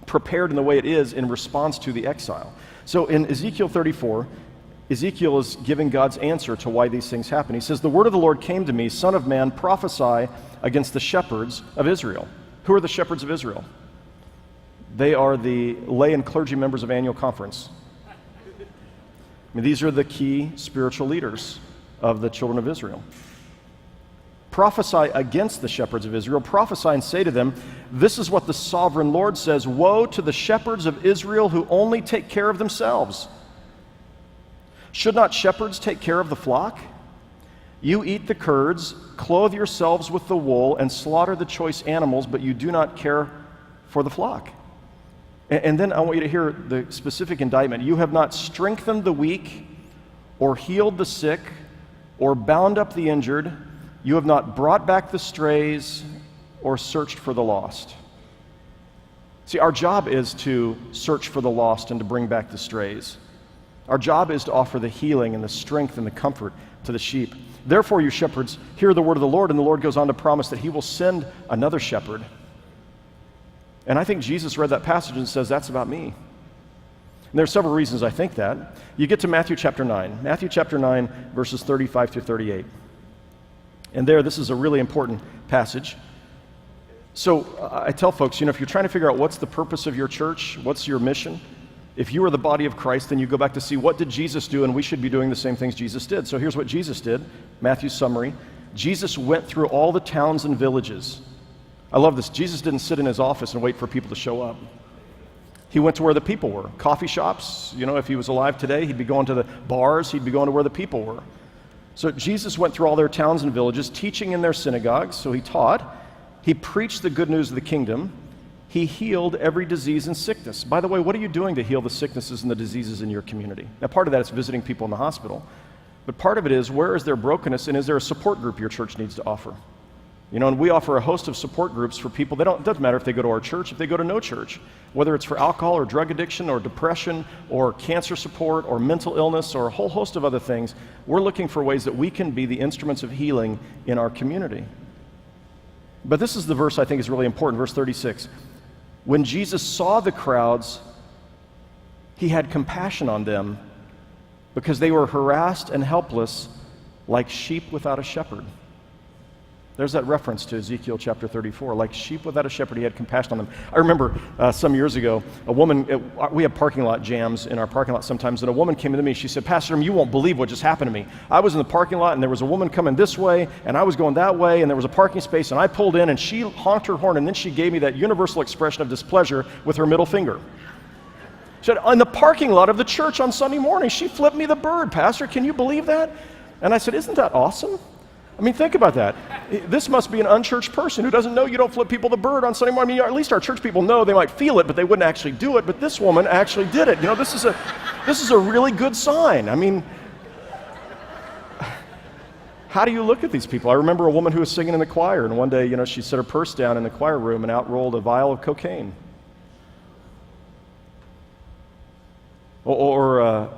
prepared in the way it is in response to the exile. So in Ezekiel 34, Ezekiel is giving God's answer to why these things happen. He says, "The word of the Lord came to me, Son of man, prophesy against the shepherds of Israel." Who are the shepherds of Israel? They are the lay and clergy members of annual conference. I mean, these are the key spiritual leaders of the children of Israel. Prophesy against the shepherds of Israel. Prophesy and say to them, this is what the sovereign Lord says, woe to the shepherds of Israel who only take care of themselves. Should not shepherds take care of the flock? You eat the curds, clothe yourselves with the wool, and slaughter the choice animals, but you do not care for the flock. And then I want you to hear the specific indictment. You have not strengthened the weak, or healed the sick, or bound up the injured. You have not brought back the strays, or searched for the lost. See, our job is to search for the lost and to bring back the strays. Our job is to offer the healing and the strength and the comfort to the sheep. Therefore, you shepherds, hear the word of the Lord. And the Lord goes on to promise that he will send another shepherd. And I think Jesus read that passage and says, that's about me. And there are several reasons I think that. You get to Matthew chapter 9. Matthew chapter 9, verses 35 through 38. And there, this is a really important passage. So I tell folks, if you're trying to figure out what's the purpose of your church, what's your mission, if you are the body of Christ, then you go back to see what did Jesus do, and we should be doing the same things Jesus did. So here's what Jesus did, Matthew's summary. Jesus went through all the towns and villages. I love this. Jesus didn't sit in his office and wait for people to show up. He went to where the people were. Coffee shops, if he was alive today, he'd be going to the bars, he'd be going to where the people were. So Jesus went through all their towns and villages, teaching in their synagogues, so he taught. He preached the good news of the kingdom. He healed every disease and sickness. By the way, what are you doing to heal the sicknesses and the diseases in your community? Now, part of that is visiting people in the hospital, but part of it is where is there brokenness, and is there a support group your church needs to offer? And we offer a host of support groups for people. It doesn't matter if they go to our church, if they go to no church, whether it's for alcohol or drug addiction or depression or cancer support or mental illness or a whole host of other things. We're looking for ways that we can be the instruments of healing in our community. But this is the verse I think is really important, verse 36. When Jesus saw the crowds, he had compassion on them because they were harassed and helpless like sheep without a shepherd. There's that reference to Ezekiel chapter 34. Like sheep without a shepherd, he had compassion on them. I remember some years ago, a woman, we have parking lot jams in our parking lot sometimes, and a woman came to me, she said, Pastor, you won't believe what just happened to me. I was in the parking lot, and there was a woman coming this way, and I was going that way, and there was a parking space, and I pulled in, and she honked her horn, and then she gave me that universal expression of displeasure with her middle finger. She said, in the parking lot of the church on Sunday morning, she flipped me the bird, Pastor, can you believe that? And I said, isn't that awesome? I mean, think about that. This must be an unchurched person who doesn't know you don't flip people the bird on Sunday morning. At least our church people know, they might feel it, but they wouldn't actually do it. But this woman actually did it. This is a really good sign. I mean, how do you look at these people? I remember a woman who was singing in the choir, and one day, she set her purse down in the choir room, and out rolled a vial of cocaine. Or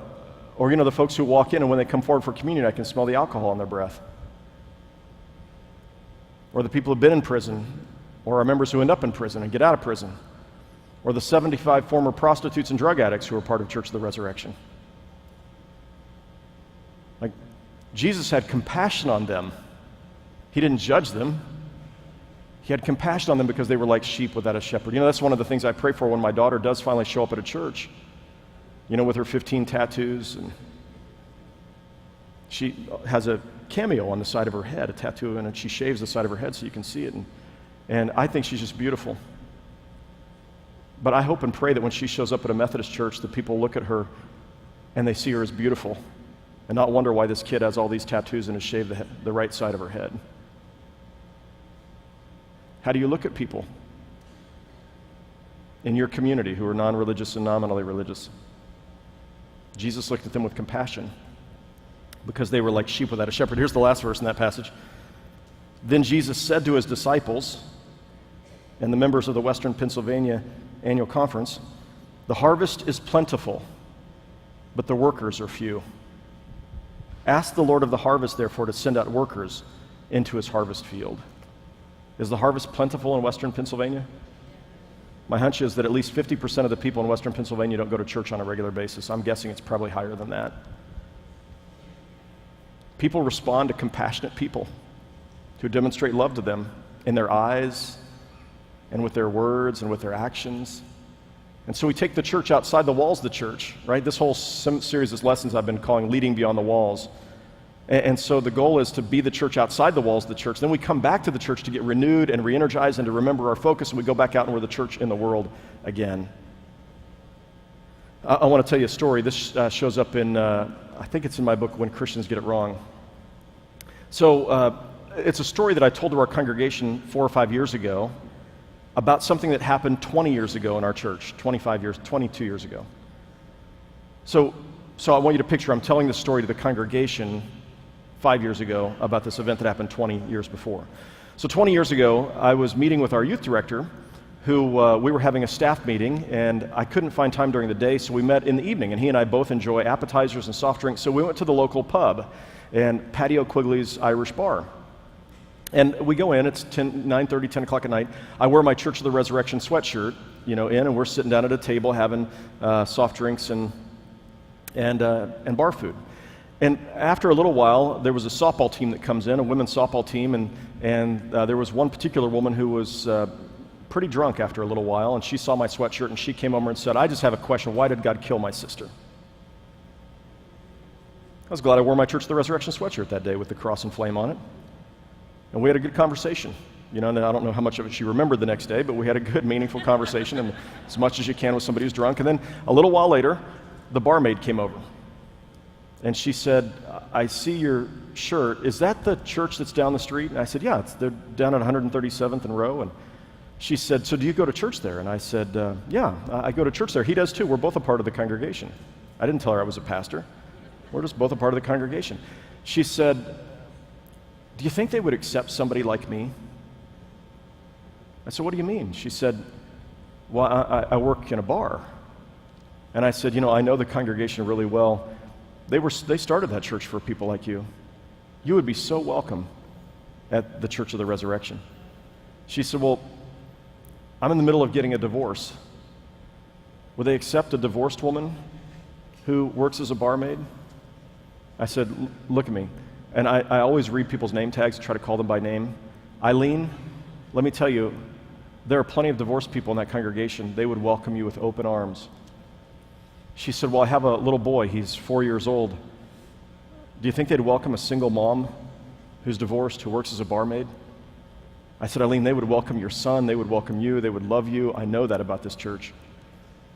the folks who walk in, and when they come forward for communion, I can smell the alcohol on their breath. Or the people who've been in prison, or our members who end up in prison and get out of prison, or the 75 former prostitutes and drug addicts who are part of Church of the Resurrection. Like, Jesus had compassion on them. He didn't judge them. He had compassion on them because they were like sheep without a shepherd. That's one of the things I pray for when my daughter does finally show up at a church, with her 15 tattoos, and she has a cameo on the side of her head, a tattoo, and she shaves the side of her head so you can see it. And I think she's just beautiful. But I hope and pray that when she shows up at a Methodist church, that people look at her and they see her as beautiful and not wonder why this kid has all these tattoos and has shaved the right side of her head. How do you look at people in your community who are non-religious and nominally religious? Jesus looked at them with compassion because they were like sheep without a shepherd. Here's the last verse in that passage. Then Jesus said to his disciples and the members of the Western Pennsylvania Annual Conference, the harvest is plentiful, but the workers are few. Ask the Lord of the harvest, therefore, to send out workers into his harvest field. Is the harvest plentiful in Western Pennsylvania? My hunch is that at least 50% of the people in Western Pennsylvania don't go to church on a regular basis. I'm guessing it's probably higher than that. People respond to compassionate people who demonstrate love to them in their eyes and with their words and with their actions. And so we take the church outside the walls of the church, right? This whole series of lessons I've been calling Leading Beyond the Walls. And so the goal is to be the church outside the walls of the church. Then we come back to the church to get renewed and re-energized and to remember our focus, and we go back out and we're the church in the world again. I want to tell you a story. This shows up in, I think it's in my book, When Christians Get It Wrong. So it's a story that I told to our congregation 4 or 5 years ago about something that happened 20 years ago in our church, 22 years ago. So I want you to picture, I'm telling this story to the congregation 5 years ago about this event that happened 20 years before. So 20 years ago, I was meeting with our youth director, who we were having a staff meeting, and I couldn't find time during the day, so we met in the evening, and he and I both enjoy appetizers and soft drinks, so we went to the local pub, and Patio Quigley's Irish Bar. And we go in, it's 9:30, 10 o'clock at night. I wear my Church of the Resurrection sweatshirt, and we're sitting down at a table having soft drinks and bar food. And after a little while, there was a softball team that comes in, a women's softball team, and there was one particular woman who was pretty drunk after a little while, and she saw my sweatshirt, and she came over and said, "I just have a question. Why did God kill my sister?" I was glad I wore my Church of the Resurrection sweatshirt that day with the cross and flame on it. And we had a good conversation. And I don't know how much of it she remembered the next day, but we had a good, meaningful conversation, and as much as you can with somebody who's drunk. And then a little while later, the barmaid came over. And she said, "I see your shirt. Is that the church that's down the street?" And I said, "Yeah, they're down at 137th and Row." And she said, "So do you go to church there?" And I said, "Yeah, I go to church there. He does too. We're both a part of the congregation." I didn't tell her I was a pastor. We're just both a part of the congregation. She said, "Do you think they would accept somebody like me?" I said, "What do you mean?" She said, "Well, I work in a bar." And I said, "I know the congregation really well. They started that church for people like you. You would be so welcome at the Church of the Resurrection." She said, "Well, I'm in the middle of getting a divorce. Would they accept a divorced woman who works as a barmaid?" I said, "Look at me." And I always read people's name tags and try to call them by name. "Eileen, let me tell you, there are plenty of divorced people in that congregation. They would welcome you with open arms." She said, "Well, I have a little boy. He's 4 years old. Do you think they'd welcome a single mom who's divorced, who works as a barmaid?" I said, "Eileen, they would welcome your son. They would welcome you. They would love you. I know that about this church."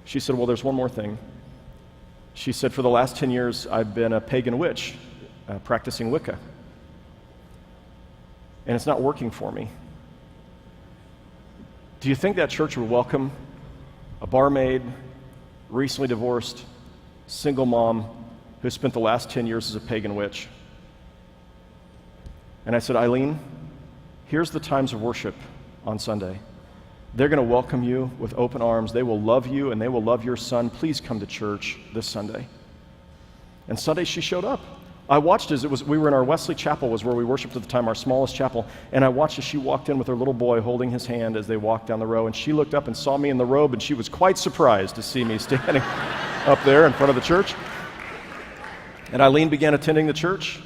She said, "Well, there's one more thing." She said, "For the last 10 years, I've been a pagan witch, practicing Wicca. And it's not working for me. Do you think that church would welcome a barmaid, recently divorced, single mom who spent the last 10 years as a pagan witch?" And I said, "Eileen, here's the times of worship on Sunday. They're going to welcome you with open arms. They will love you, and they will love your son. Please come to church this Sunday." And Sunday she showed up. I watched as we were in our Wesley Chapel, was where we worshiped at the time, our smallest chapel, and I watched as she walked in with her little boy holding his hand as they walked down the row, and she looked up and saw me in the robe, and she was quite surprised to see me standing up there in front of the church. And Eileen began attending the church,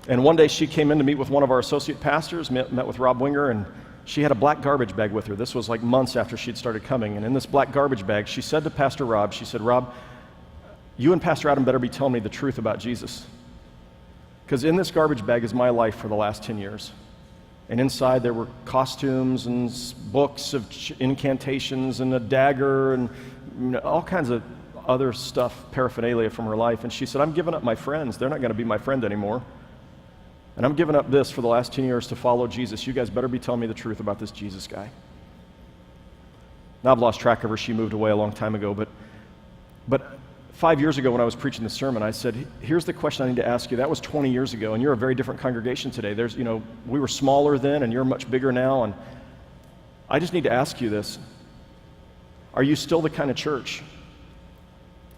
and one day she came in to meet with one of our associate pastors, met with Rob Winger, and she had a black garbage bag with her. This was like months after she'd started coming, and in this black garbage bag, she said to Pastor Rob, she said, "Rob, you and Pastor Adam better be telling me the truth about Jesus. Because in this garbage bag is my life for the last 10 years. And inside there were costumes and books of incantations and a dagger and all kinds of other stuff, paraphernalia from her life." And she said, "I'm giving up my friends. They're not going to be my friend anymore. And I'm giving up this for the last 10 years to follow Jesus. You guys better be telling me the truth about this Jesus guy." Now I've lost track of her. She moved away a long time ago. But 5 years ago when I was preaching the sermon, I said, "Here's the question I need to ask you." That was 20 years ago, and you're a very different congregation today. We were smaller then, and you're much bigger now, and I just need to ask you this. Are you still the kind of church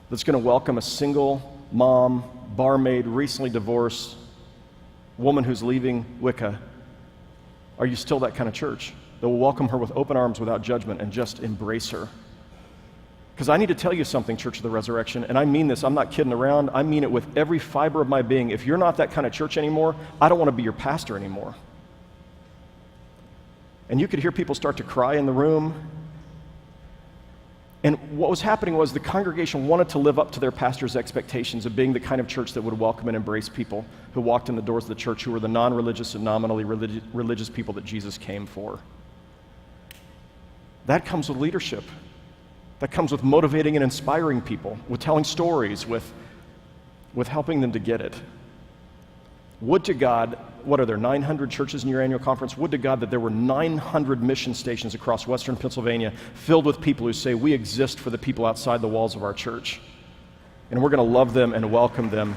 that's going to welcome a single mom, barmaid, recently divorced woman who's leaving Wicca? Are you still that kind of church that will welcome her with open arms without judgment and just embrace her? Because I need to tell you something, Church of the Resurrection, and I mean this. I'm not kidding around. I mean it with every fiber of my being. If you're not that kind of church anymore, I don't want to be your pastor anymore. And you could hear people start to cry in the room. And what was happening was the congregation wanted to live up to their pastor's expectations of being the kind of church that would welcome and embrace people who walked in the doors of the church who were the non-religious and nominally religious people that Jesus came for. That comes with leadership. That comes with motivating and inspiring people, with telling stories, with helping them to get it. Would to God, what are there, 900 churches in your annual conference? Would to God that there were 900 mission stations across western Pennsylvania filled with people who say, "We exist for the people outside the walls of our church, and we're going to love them and welcome them."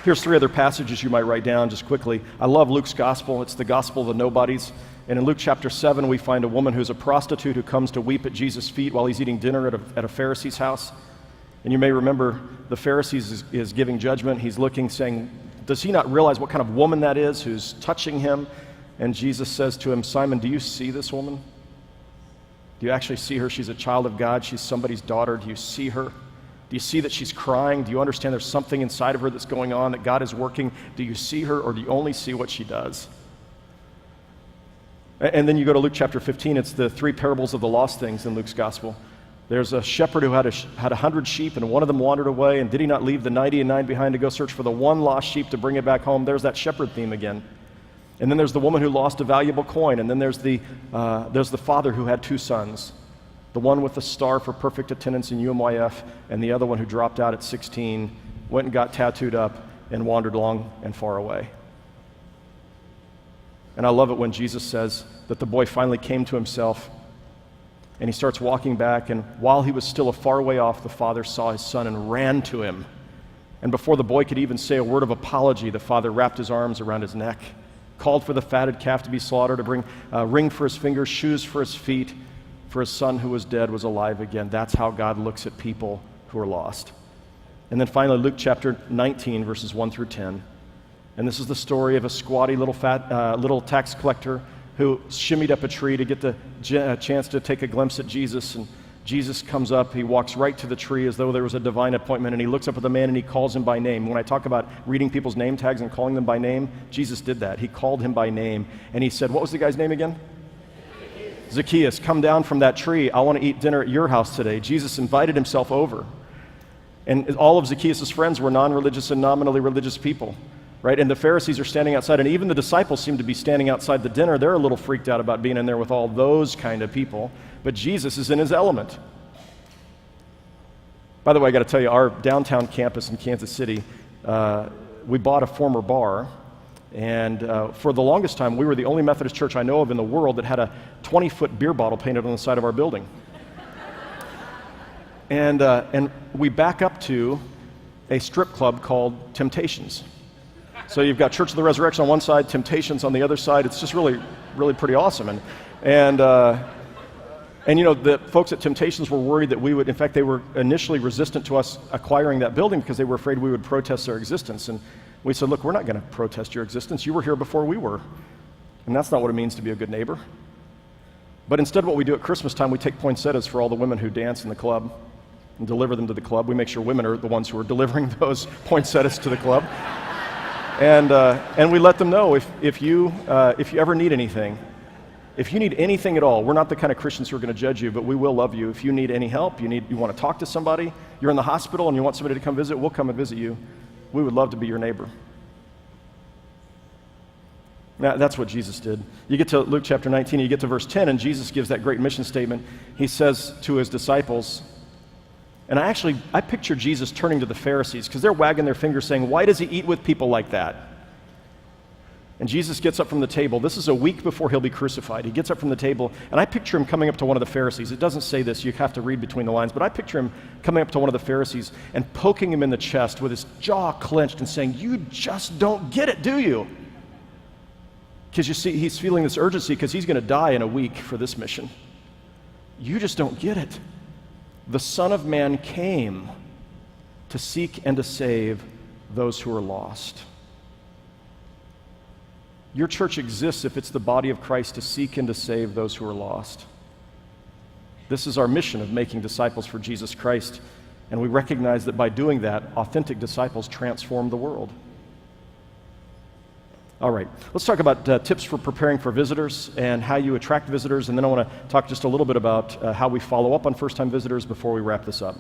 Here's 3 other passages you might write down just quickly. I love Luke's gospel. It's the gospel of the nobodies. And in Luke chapter 7, we find a woman who's a prostitute who comes to weep at Jesus' feet while he's eating dinner at a Pharisee's house. And you may remember the Pharisees is giving judgment. He's looking, saying, does he not realize what kind of woman that is who's touching him? And Jesus says to him, Simon, do you see this woman? Do you actually see her? She's a child of God. She's somebody's daughter. Do you see her? Do you see that she's crying? Do you understand there's something inside of her that's going on, that God is working? Do you see her, or do you only see what she does? And then you go to Luke chapter 15. It's the 3 parables of the lost things in Luke's gospel. There's a shepherd who had 100 sheep, and one of them wandered away, and did he not leave the 99 behind to go search for the one lost sheep to bring it back home? There's that shepherd theme again. And then there's the woman who lost a valuable coin, and then there's the father who had 2 sons. The one with the star for perfect attendance in UMYF, and the other one who dropped out at 16, went and got tattooed up, and wandered long and far away. And I love it when Jesus says that the boy finally came to himself, and he starts walking back, and while he was still a far way off, the father saw his son and ran to him. And before the boy could even say a word of apology, the father wrapped his arms around his neck, called for the fatted calf to be slaughtered, to bring a ring for his fingers, shoes for his feet, for his son who was dead was alive again. That's how God looks at people who are lost. And then finally, Luke chapter 19, verses 1 through 10. And this is the story of a squatty little tax collector who shimmied up a tree to get the chance to take a glimpse at Jesus. And Jesus comes up, he walks right to the tree as though there was a divine appointment, and he looks up at the man and he calls him by name. When I talk about reading people's name tags and calling them by name, Jesus did that. He called him by name, and he said, what was the guy's name again? Zacchaeus, come down from that tree. I want to eat dinner at your house today. Jesus invited himself over. And all of Zacchaeus' friends were non-religious and nominally religious people, right? And the Pharisees are standing outside, and even the disciples seem to be standing outside the dinner. They're a little freaked out about being in there with all those kind of people. But Jesus is in his element. By the way, I got to tell you, our downtown campus in Kansas City, we bought a former bar. And for the longest time, we were the only Methodist church I know of in the world that had a 20-foot beer bottle painted on the side of our building. And we back up to a strip club called Temptations. So you've got Church of the Resurrection on one side, Temptations on the other side. It's just really, really pretty awesome. And you know, the folks at Temptations were worried that we would, in fact, they were initially resistant to us acquiring that building because they were afraid we would protest their existence. And we said, look, we're not going to protest your existence. You were here before we were. And that's not what it means to be a good neighbor. But instead, what we do at Christmas time, we take poinsettias for all the women who dance in the club and deliver them to the club. We make sure women are the ones who are delivering those poinsettias to the club. And we let them know if you ever need anything, if you need anything at all, we're not the kind of Christians who are going to judge you, but we will love you. If you need any help, you want to talk to somebody, you're in the hospital and you want somebody to come visit, we'll come and visit you. We would love to be your neighbor. Now, that's what Jesus did. You get to Luke chapter 19, you get to verse 10, and Jesus gives that great mission statement. He says to his disciples, and I picture Jesus turning to the Pharisees because they're wagging their fingers saying, why does he eat with people like that? And Jesus gets up from the table. This is a week before he'll be crucified. He gets up from the table, and I picture him coming up to one of the Pharisees. It doesn't say this. You have to read between the lines. But I picture him coming up to one of the Pharisees and poking him in the chest with his jaw clenched and saying, you just don't get it, do you? Because you see, he's feeling this urgency because he's going to die in a week for this mission. You just don't get it. The Son of Man came to seek and to save those who are lost. Your church exists if it's the body of Christ to seek and to save those who are lost. This is our mission of making disciples for Jesus Christ, and we recognize that by doing that, authentic disciples transform the world. All right, let's talk about tips for preparing for visitors and how you attract visitors, and then I want to talk just a little bit about how we follow up on first-time visitors before we wrap this up.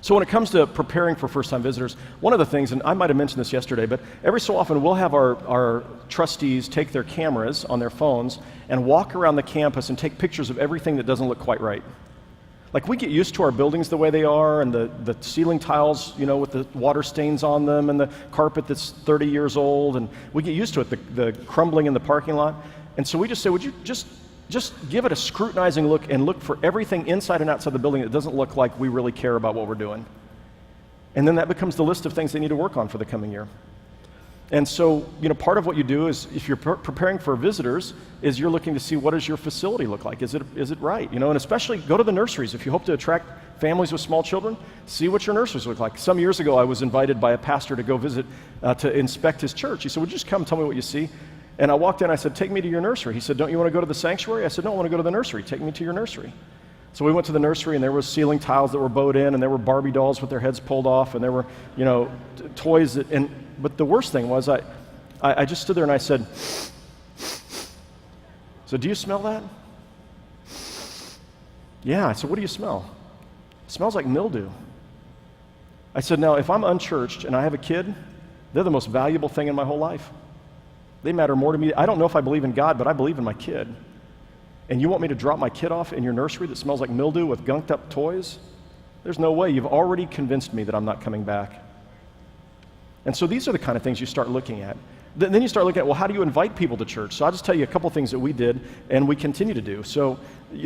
So when it comes to preparing for first-time visitors, one of the things, and I might have mentioned this yesterday, but every so often we'll have our trustees take their cameras on their phones and walk around the campus and take pictures of everything that doesn't look quite right. Like, we get used to our buildings the way they are, and the ceiling tiles, you know, with the water stains on them, and the carpet that's 30 years old, and we get used to it, the crumbling in the parking lot. And so we just say, would you just give it a scrutinizing look and look for everything inside and outside the building that doesn't look like we really care about what we're doing. And then that becomes the list of things they need to work on for the coming year. And so, part of what you do is, if you're preparing for visitors, is you're looking to see what does your facility look like? Is it right? And especially go to the nurseries. If you hope to attract families with small children, see what your nurseries look like. Some years ago, I was invited by a pastor to go visit, to inspect his church. He said, would you just come tell me what you see? And I walked in, I said, take me to your nursery. He said, don't you want to go to the sanctuary? I said, no, I want to go to the nursery. Take me to your nursery. So we went to the nursery, and there was ceiling tiles that were bowed in, and there were Barbie dolls with their heads pulled off, and there were, toys that, but the worst thing was I just stood there and I said, so do you smell that? Yeah. I said, what do you smell? It smells like mildew. I said, now, if I'm unchurched and I have a kid, they're the most valuable thing in my whole life. They matter more to me. I don't know if I believe in God, but I believe in my kid. And you want me to drop my kid off in your nursery that smells like mildew with gunked up toys? There's no way. You've already convinced me that I'm not coming back. And so these are the kind of things you start looking at. Then you start looking at, well, how do you invite people to church? So I'll just tell you a couple things that we did and we continue to do. So,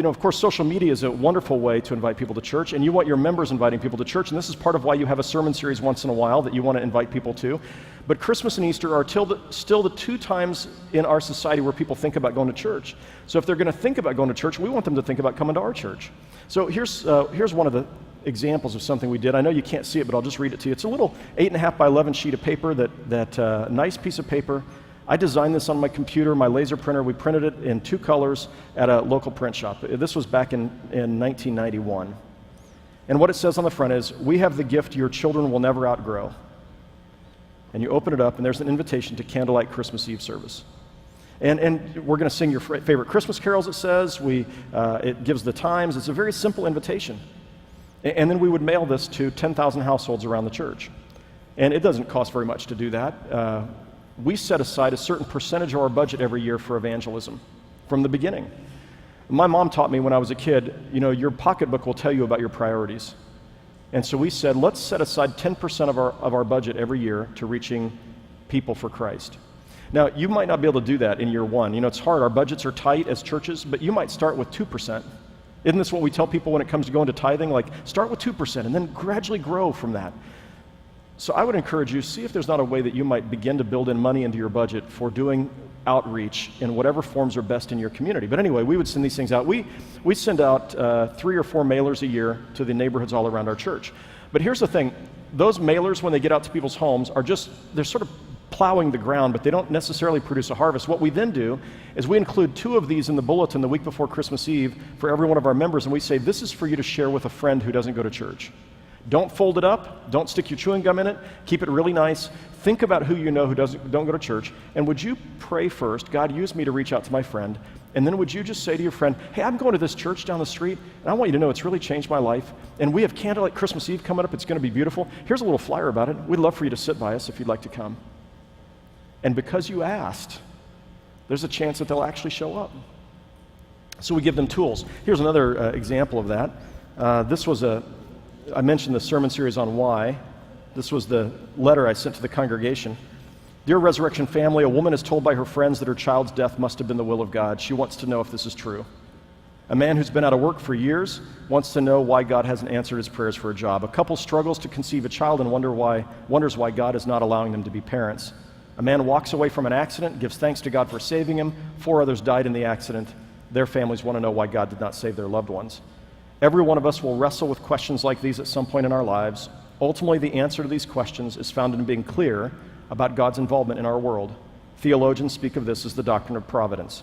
of course, social media is a wonderful way to invite people to church, and you want your members inviting people to church, and this is part of why you have a sermon series once in a while that you want to invite people to. But Christmas and Easter are still the two times in our society where people think about going to church. So if they're going to think about going to church, we want them to think about coming to our church. So here's one of the examples of something we did. I know you can't see it, but I'll just read it to you. It's a little 8.5 by 11 sheet of paper, that nice piece of paper. I designed this on my computer, my laser printer. We printed it in 2 colors at a local print shop. This was back in 1991. And what it says on the front is, we have the gift your children will never outgrow. And you open it up, and there's an invitation to candlelight Christmas Eve service. And we're going to sing your favorite Christmas carols, it says. It gives the times. It's a very simple invitation. And then we would mail this to 10,000 households around the church. And it doesn't cost very much to do that. We set aside a certain percentage of our budget every year for evangelism from the beginning. My mom taught me when I was a kid, your pocketbook will tell you about your priorities. And so we said, let's set aside 10% of our budget every year to reaching people for Christ. Now, you might not be able to do that in year one. It's hard. Our budgets are tight as churches, but you might start with 2%. Isn't this what we tell people when it comes to going to tithing? Like, start with 2% and then gradually grow from that. So I would encourage you, see if there's not a way that you might begin to build in money into your budget for doing outreach in whatever forms are best in your community. But anyway, we would send these things out. We send out 3 or 4 mailers a year to the neighborhoods all around our church. But here's the thing. Those mailers, when they get out to people's homes, they're sort of plowing the ground, but they don't necessarily produce a harvest. What we then do is we include 2 of these in the bulletin the week before Christmas Eve for every one of our members, and we say, this is for you to share with a friend who doesn't go to church. Don't fold it up. Don't stick your chewing gum in it. Keep it really nice. Think about who you know who don't go to church, and would you pray first, God, use me to reach out to my friend, and then would you just say to your friend, hey, I'm going to this church down the street, and I want you to know it's really changed my life, and we have candlelight Christmas Eve coming up. It's going to be beautiful. Here's a little flyer about it. We'd love for you to sit by us if you'd like to come. And because you asked, there's a chance that they'll actually show up. So we give them tools. Here's another example of that. I mentioned the sermon series on why. This was the letter I sent to the congregation. Dear Resurrection family, a woman is told by her friends that her child's death must have been the will of God. She wants to know if this is true. A man who's been out of work for years wants to know why God hasn't answered his prayers for a job. A couple struggles to conceive a child and wonders why God is not allowing them to be parents. A man walks away from an accident, gives thanks to God for saving him. 4 others died in the accident. Their families want to know why God did not save their loved ones. Every one of us will wrestle with questions like these at some point in our lives. Ultimately, the answer to these questions is found in being clear about God's involvement in our world. Theologians speak of this as the doctrine of providence.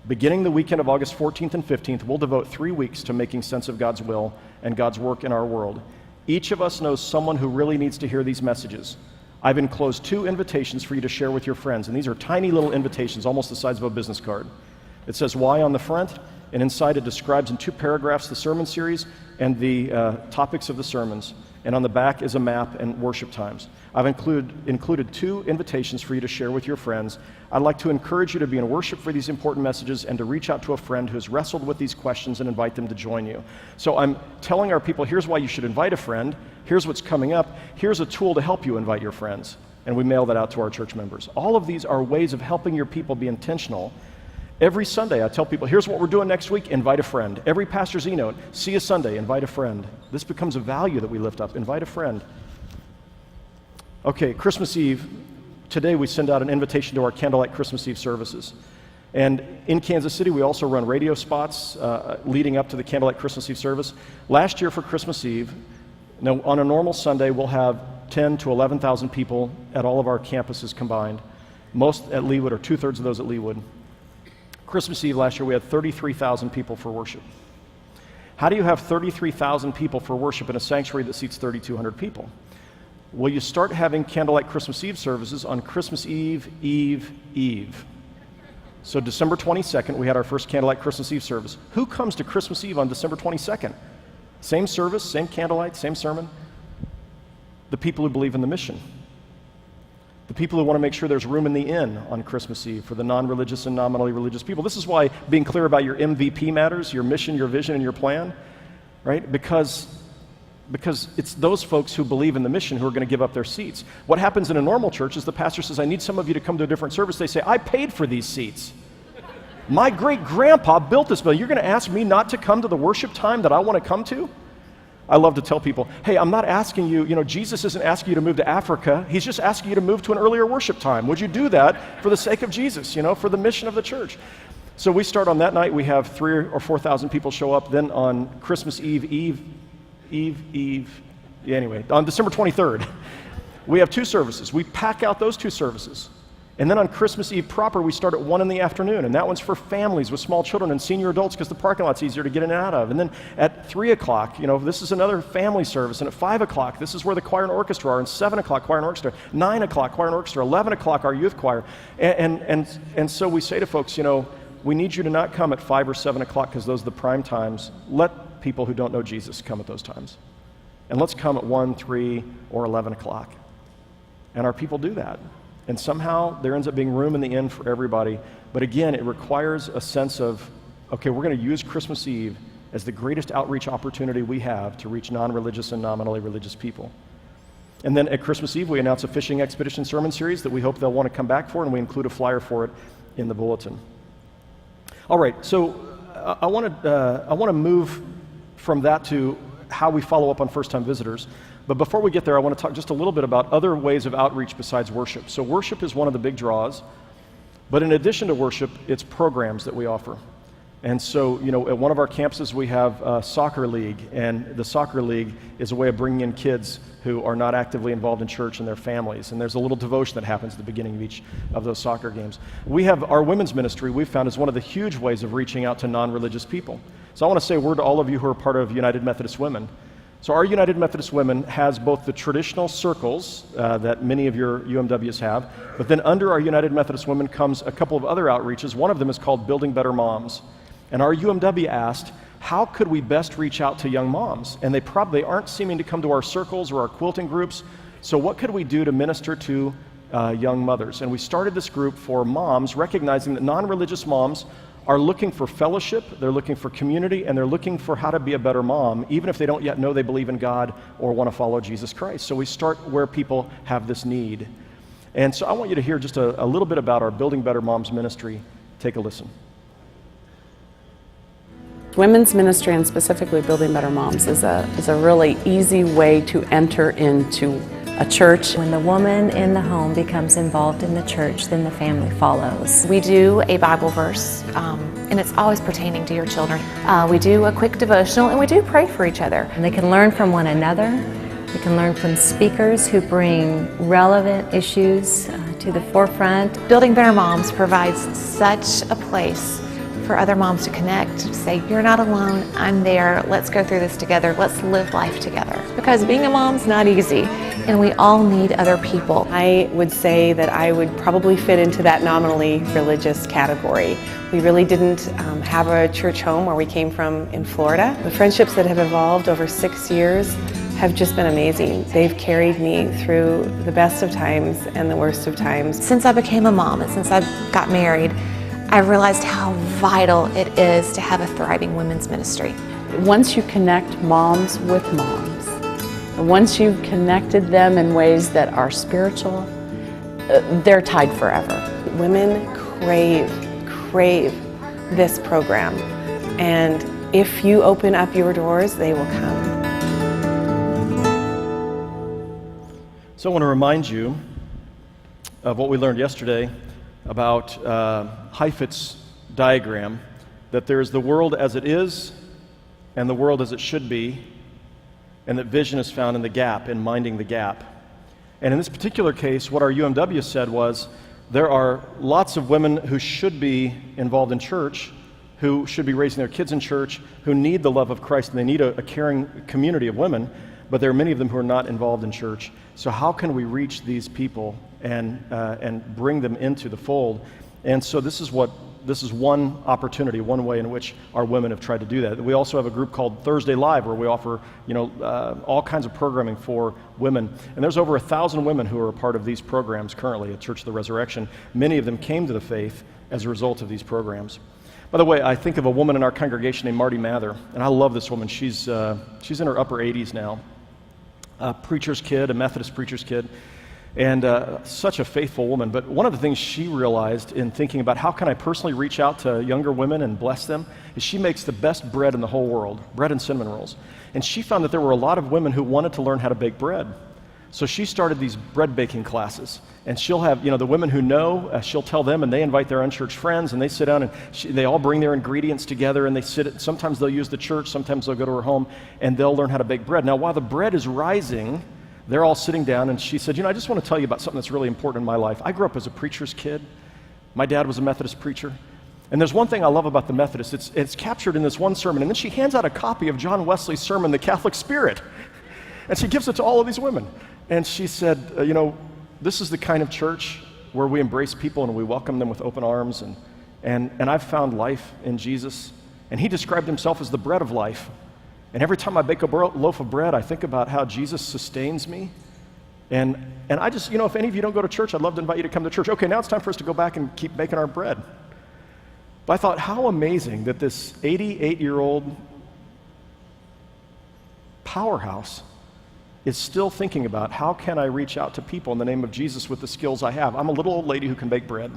Beginning the weekend of August 14th and 15th, we'll devote 3 weeks to making sense of God's will and God's work in our world. Each of us knows someone who really needs to hear these messages. I've enclosed 2 invitations for you to share with your friends, and these are tiny little invitations, almost the size of a business card. It says why on the front, and inside it describes in 2 paragraphs the sermon series and the topics of the sermons. And on the back is a map and worship times. I've included 2 invitations for you to share with your friends. I'd like to encourage you to be in worship for these important messages and to reach out to a friend who's wrestled with these questions and invite them to join you. So I'm telling our people, here's why you should invite a friend. Here's what's coming up. Here's a tool to help you invite your friends. And we mail that out to our church members. All of these are ways of helping your people be intentional. Every Sunday, I tell people, here's what we're doing next week, invite a friend. Every pastor's e-note, see you Sunday, invite a friend. This becomes a value that we lift up, invite a friend. Okay, Christmas Eve. Today we send out an invitation to our candlelight Christmas Eve services. And in Kansas City, we also run radio spots leading up to the candlelight Christmas Eve service. Last year for Christmas Eve, now on a normal Sunday, we'll have 10 to 11,000 people at all of our campuses combined. Most at Leawood, or 2/3 of those at Leawood. Christmas Eve last year, we had 33,000 people for worship. How do you have 33,000 people for worship in a sanctuary that seats 3,200 people? Well, you start having candlelight Christmas Eve services on Christmas Eve, Eve. So December 22nd, we had our first candlelight Christmas Eve service. Who comes to Christmas Eve on December 22nd? Same service, same candlelight, same sermon. The people who believe in the mission. The people who want to make sure there's room in the inn on Christmas Eve for the non-religious and nominally religious people. This is why being clear about your MVP matters, your mission, your vision, and your plan, right? Because it's those folks who believe in the mission who are going to give up their seats. What happens in a normal church is the pastor says, I need some of you to come to a different service. They say, I paid for these seats. My great-grandpa built this building. You're going to ask me not to come to the worship time that I want to come to? I love to tell people, hey, I'm not asking you, Jesus isn't asking you to move to Africa. He's just asking you to move to an earlier worship time. Would you do that for the sake of Jesus, for the mission of the church? So we start on that night. We have 3,000 or 4,000 people show up. Then on Christmas Eve, anyway, on December 23rd, we have 2 services. We pack out those 2 services. And then on Christmas Eve proper, we start at 1 in the afternoon, and that one's for families with small children and senior adults because the parking lot's easier to get in and out of. And then at 3 o'clock, this is another family service, and at 5 o'clock, this is where the choir and orchestra are, and 7 o'clock, choir and orchestra, 9 o'clock, choir and orchestra, 11 o'clock, our youth choir. And so we say to folks, we need you to not come at 5 or 7 o'clock because those are the prime times. Let people who don't know Jesus come at those times. And let's come at 1, 3, or 11 o'clock. And our people do that. And somehow there ends up being room in the inn for everybody. But again, it requires a sense of, okay, we're going to use Christmas Eve as the greatest outreach opportunity we have to reach non-religious and nominally religious people. And then at Christmas Eve, we announce a fishing expedition sermon series that we hope they'll want to come back for, and we include a flyer for it in the bulletin. All right, so I want to move from that to how we follow up on first-time visitors. But before we get there, I want to talk just a little bit about other ways of outreach besides worship. So worship is one of the big draws, but in addition to worship, it's programs that we offer. And so, at one of our campuses, we have a soccer league, and the soccer league is a way of bringing in kids who are not actively involved in church and their families. And there's a little devotion that happens at the beginning of each of those soccer games. We have our women's ministry, we've found, is one of the huge ways of reaching out to non-religious people. So I want to say a word to all of you who are part of United Methodist Women. So our United Methodist Women has both the traditional circles that many of your UMWs have, but then under our United Methodist Women comes a couple of other outreaches. One of them is called Building Better Moms. And our UMW asked, how could we best reach out to young moms? And they aren't seeming to come to our circles or our quilting groups, so what could we do to minister to young mothers? And we started this group for moms, recognizing that non-religious moms are looking for fellowship, they're looking for community, and they're looking for how to be a better mom, even if they don't yet know they believe in God or want to follow Jesus Christ. So we start where people have this need. And so I want you to hear just a little bit about our Building Better Moms ministry. Take a listen. Women's ministry, and specifically Building Better Moms, is a really easy way to enter into a church. When the woman in the home becomes involved in the church, then the family follows. We do a Bible verse, and it's always pertaining to your children. We do a quick devotional, and we do pray for each other. And they can learn from one another. They can learn from speakers who bring relevant issues to the forefront. Building Better Moms provides such a place for other moms to connect, to say, you're not alone, I'm there, let's go through this together, let's live life together. Because being a mom's not easy, and we all need other people. I would say that I would probably fit into that nominally religious category. We really didn't have a church home where we came from in Florida. The friendships that have evolved over 6 years have just been amazing. They've carried me through the best of times and the worst of times. Since I became a mom and since I got married, I realized how vital it is to have a thriving women's ministry. Once you connect moms with moms, and once you've connected them in ways that are spiritual, they're tied forever. Women crave this program, and if you open up your doors, they will come. So I want to remind you of what we learned yesterday about Heifetz's diagram, that there is the world as it is and the world as it should be, and that vision is found in the gap, in minding the gap. And in this particular case, what our UMW said was, there are lots of women who should be involved in church, who should be raising their kids in church, who need the love of Christ, and they need a caring community of women, but there are many of them who are not involved in church. So how can we reach these people and bring them into the fold? And so this is one opportunity, one way in which our women have tried to do that. We also have a group called Thursday Live, where we offer, all kinds of programming for women. And there's over 1,000 women who are a part of these programs currently at Church of the Resurrection. Many of them came to the faith as a result of these programs. By the way, I think of a woman in our congregation named Marty Mather, and I love this woman. She's in her upper 80s now, a preacher's kid, a Methodist preacher's kid, and such a faithful woman. But one of the things she realized in thinking about how can I personally reach out to younger women and bless them is she makes the best bread in the whole world, bread and cinnamon rolls. And she found that there were a lot of women who wanted to learn how to bake bread. So she started these bread baking classes, and she'll have, the women who know, she'll tell them, and they invite their unchurched friends, and they sit down, and they all bring their ingredients together, and they sit, sometimes they'll use the church, sometimes they'll go to her home, and they'll learn how to bake bread. Now, while the bread is rising, they're all sitting down, and she said, I just want to tell you about something that's really important in my life. I grew up as a preacher's kid. My dad was a Methodist preacher. And there's one thing I love about the Methodists. It's captured in this one sermon, and then she hands out a copy of John Wesley's sermon, The Catholic Spirit. And she gives it to all of these women. And she said, this is the kind of church where we embrace people and we welcome them with open arms. And I've found life in Jesus. And he described himself as the bread of life. And every time I bake a loaf of bread, I think about how Jesus sustains me. And I just, if any of you don't go to church, I'd love to invite you to come to church. Okay, now it's time for us to go back and keep baking our bread. But I thought, how amazing that this 88-year-old powerhouse is still thinking about how can I reach out to people in the name of Jesus with the skills I have. I'm a little old lady who can bake bread.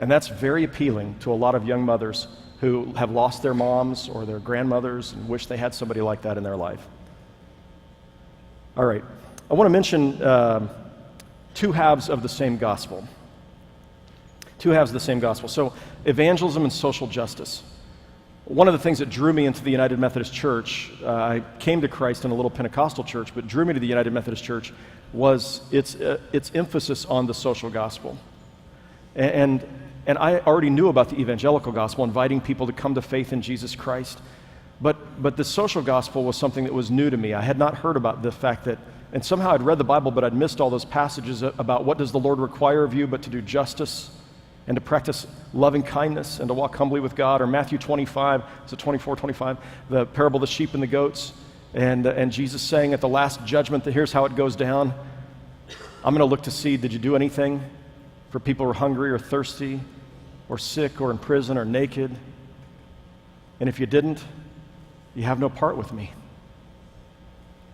And that's very appealing to a lot of young mothers who have lost their moms or their grandmothers and wish they had somebody like that in their life. All right, I want to mention two halves of the same gospel. Two halves of the same gospel. So, evangelism and social justice. One of the things that drew me into the United Methodist Church, I came to Christ in a little Pentecostal church, but drew me to the United Methodist Church was its emphasis on the social gospel. And I already knew about the evangelical gospel, inviting people to come to faith in Jesus Christ. But the social gospel was something that was new to me. I had not heard about the fact that, and somehow I'd read the Bible, but I'd missed all those passages about what does the Lord require of you but to do justice and to practice loving kindness and to walk humbly with God. Or Matthew 25, is it 24, 25, the parable of the sheep and the goats, and Jesus saying at the last judgment that here's how it goes down. I'm going to look to see, did you do anything for people who are hungry or thirsty or sick or in prison or naked? And if you didn't, you have no part with me.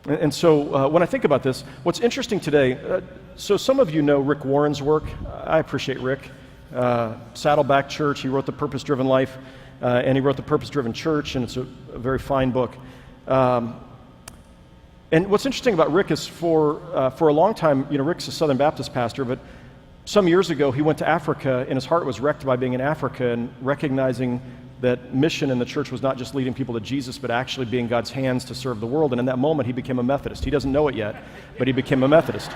And so when I think about this, what's interesting today, so some of you know Rick Warren's work. I appreciate Rick. Saddleback Church, he wrote The Purpose-Driven Life, and he wrote The Purpose-Driven Church, and it's a very fine book. And what's interesting about Rick is for a long time, Rick's a Southern Baptist pastor, but some years ago he went to Africa, and his heart was wrecked by being in Africa and recognizing that mission in the church was not just leading people to Jesus, but actually being God's hands to serve the world. And in that moment, he became a Methodist. He doesn't know it yet, but he became a Methodist.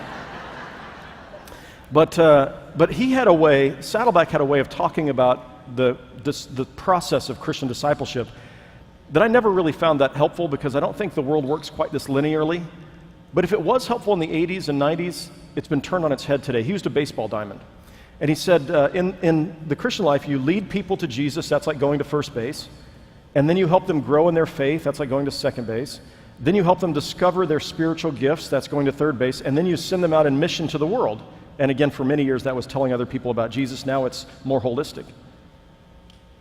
But he had a way, Saddleback had a way of talking about the process of Christian discipleship that I never really found that helpful, because I don't think the world works quite this linearly. But if it was helpful in the 80s and 90s, it's been turned on its head today. He used a baseball diamond. And he said, in the Christian life, you lead people to Jesus, that's like going to first base. And then you help them grow in their faith, that's like going to second base. Then you help them discover their spiritual gifts, that's going to third base. And then you send them out in mission to the world. And again, for many years, that was telling other people about Jesus. Now it's more holistic.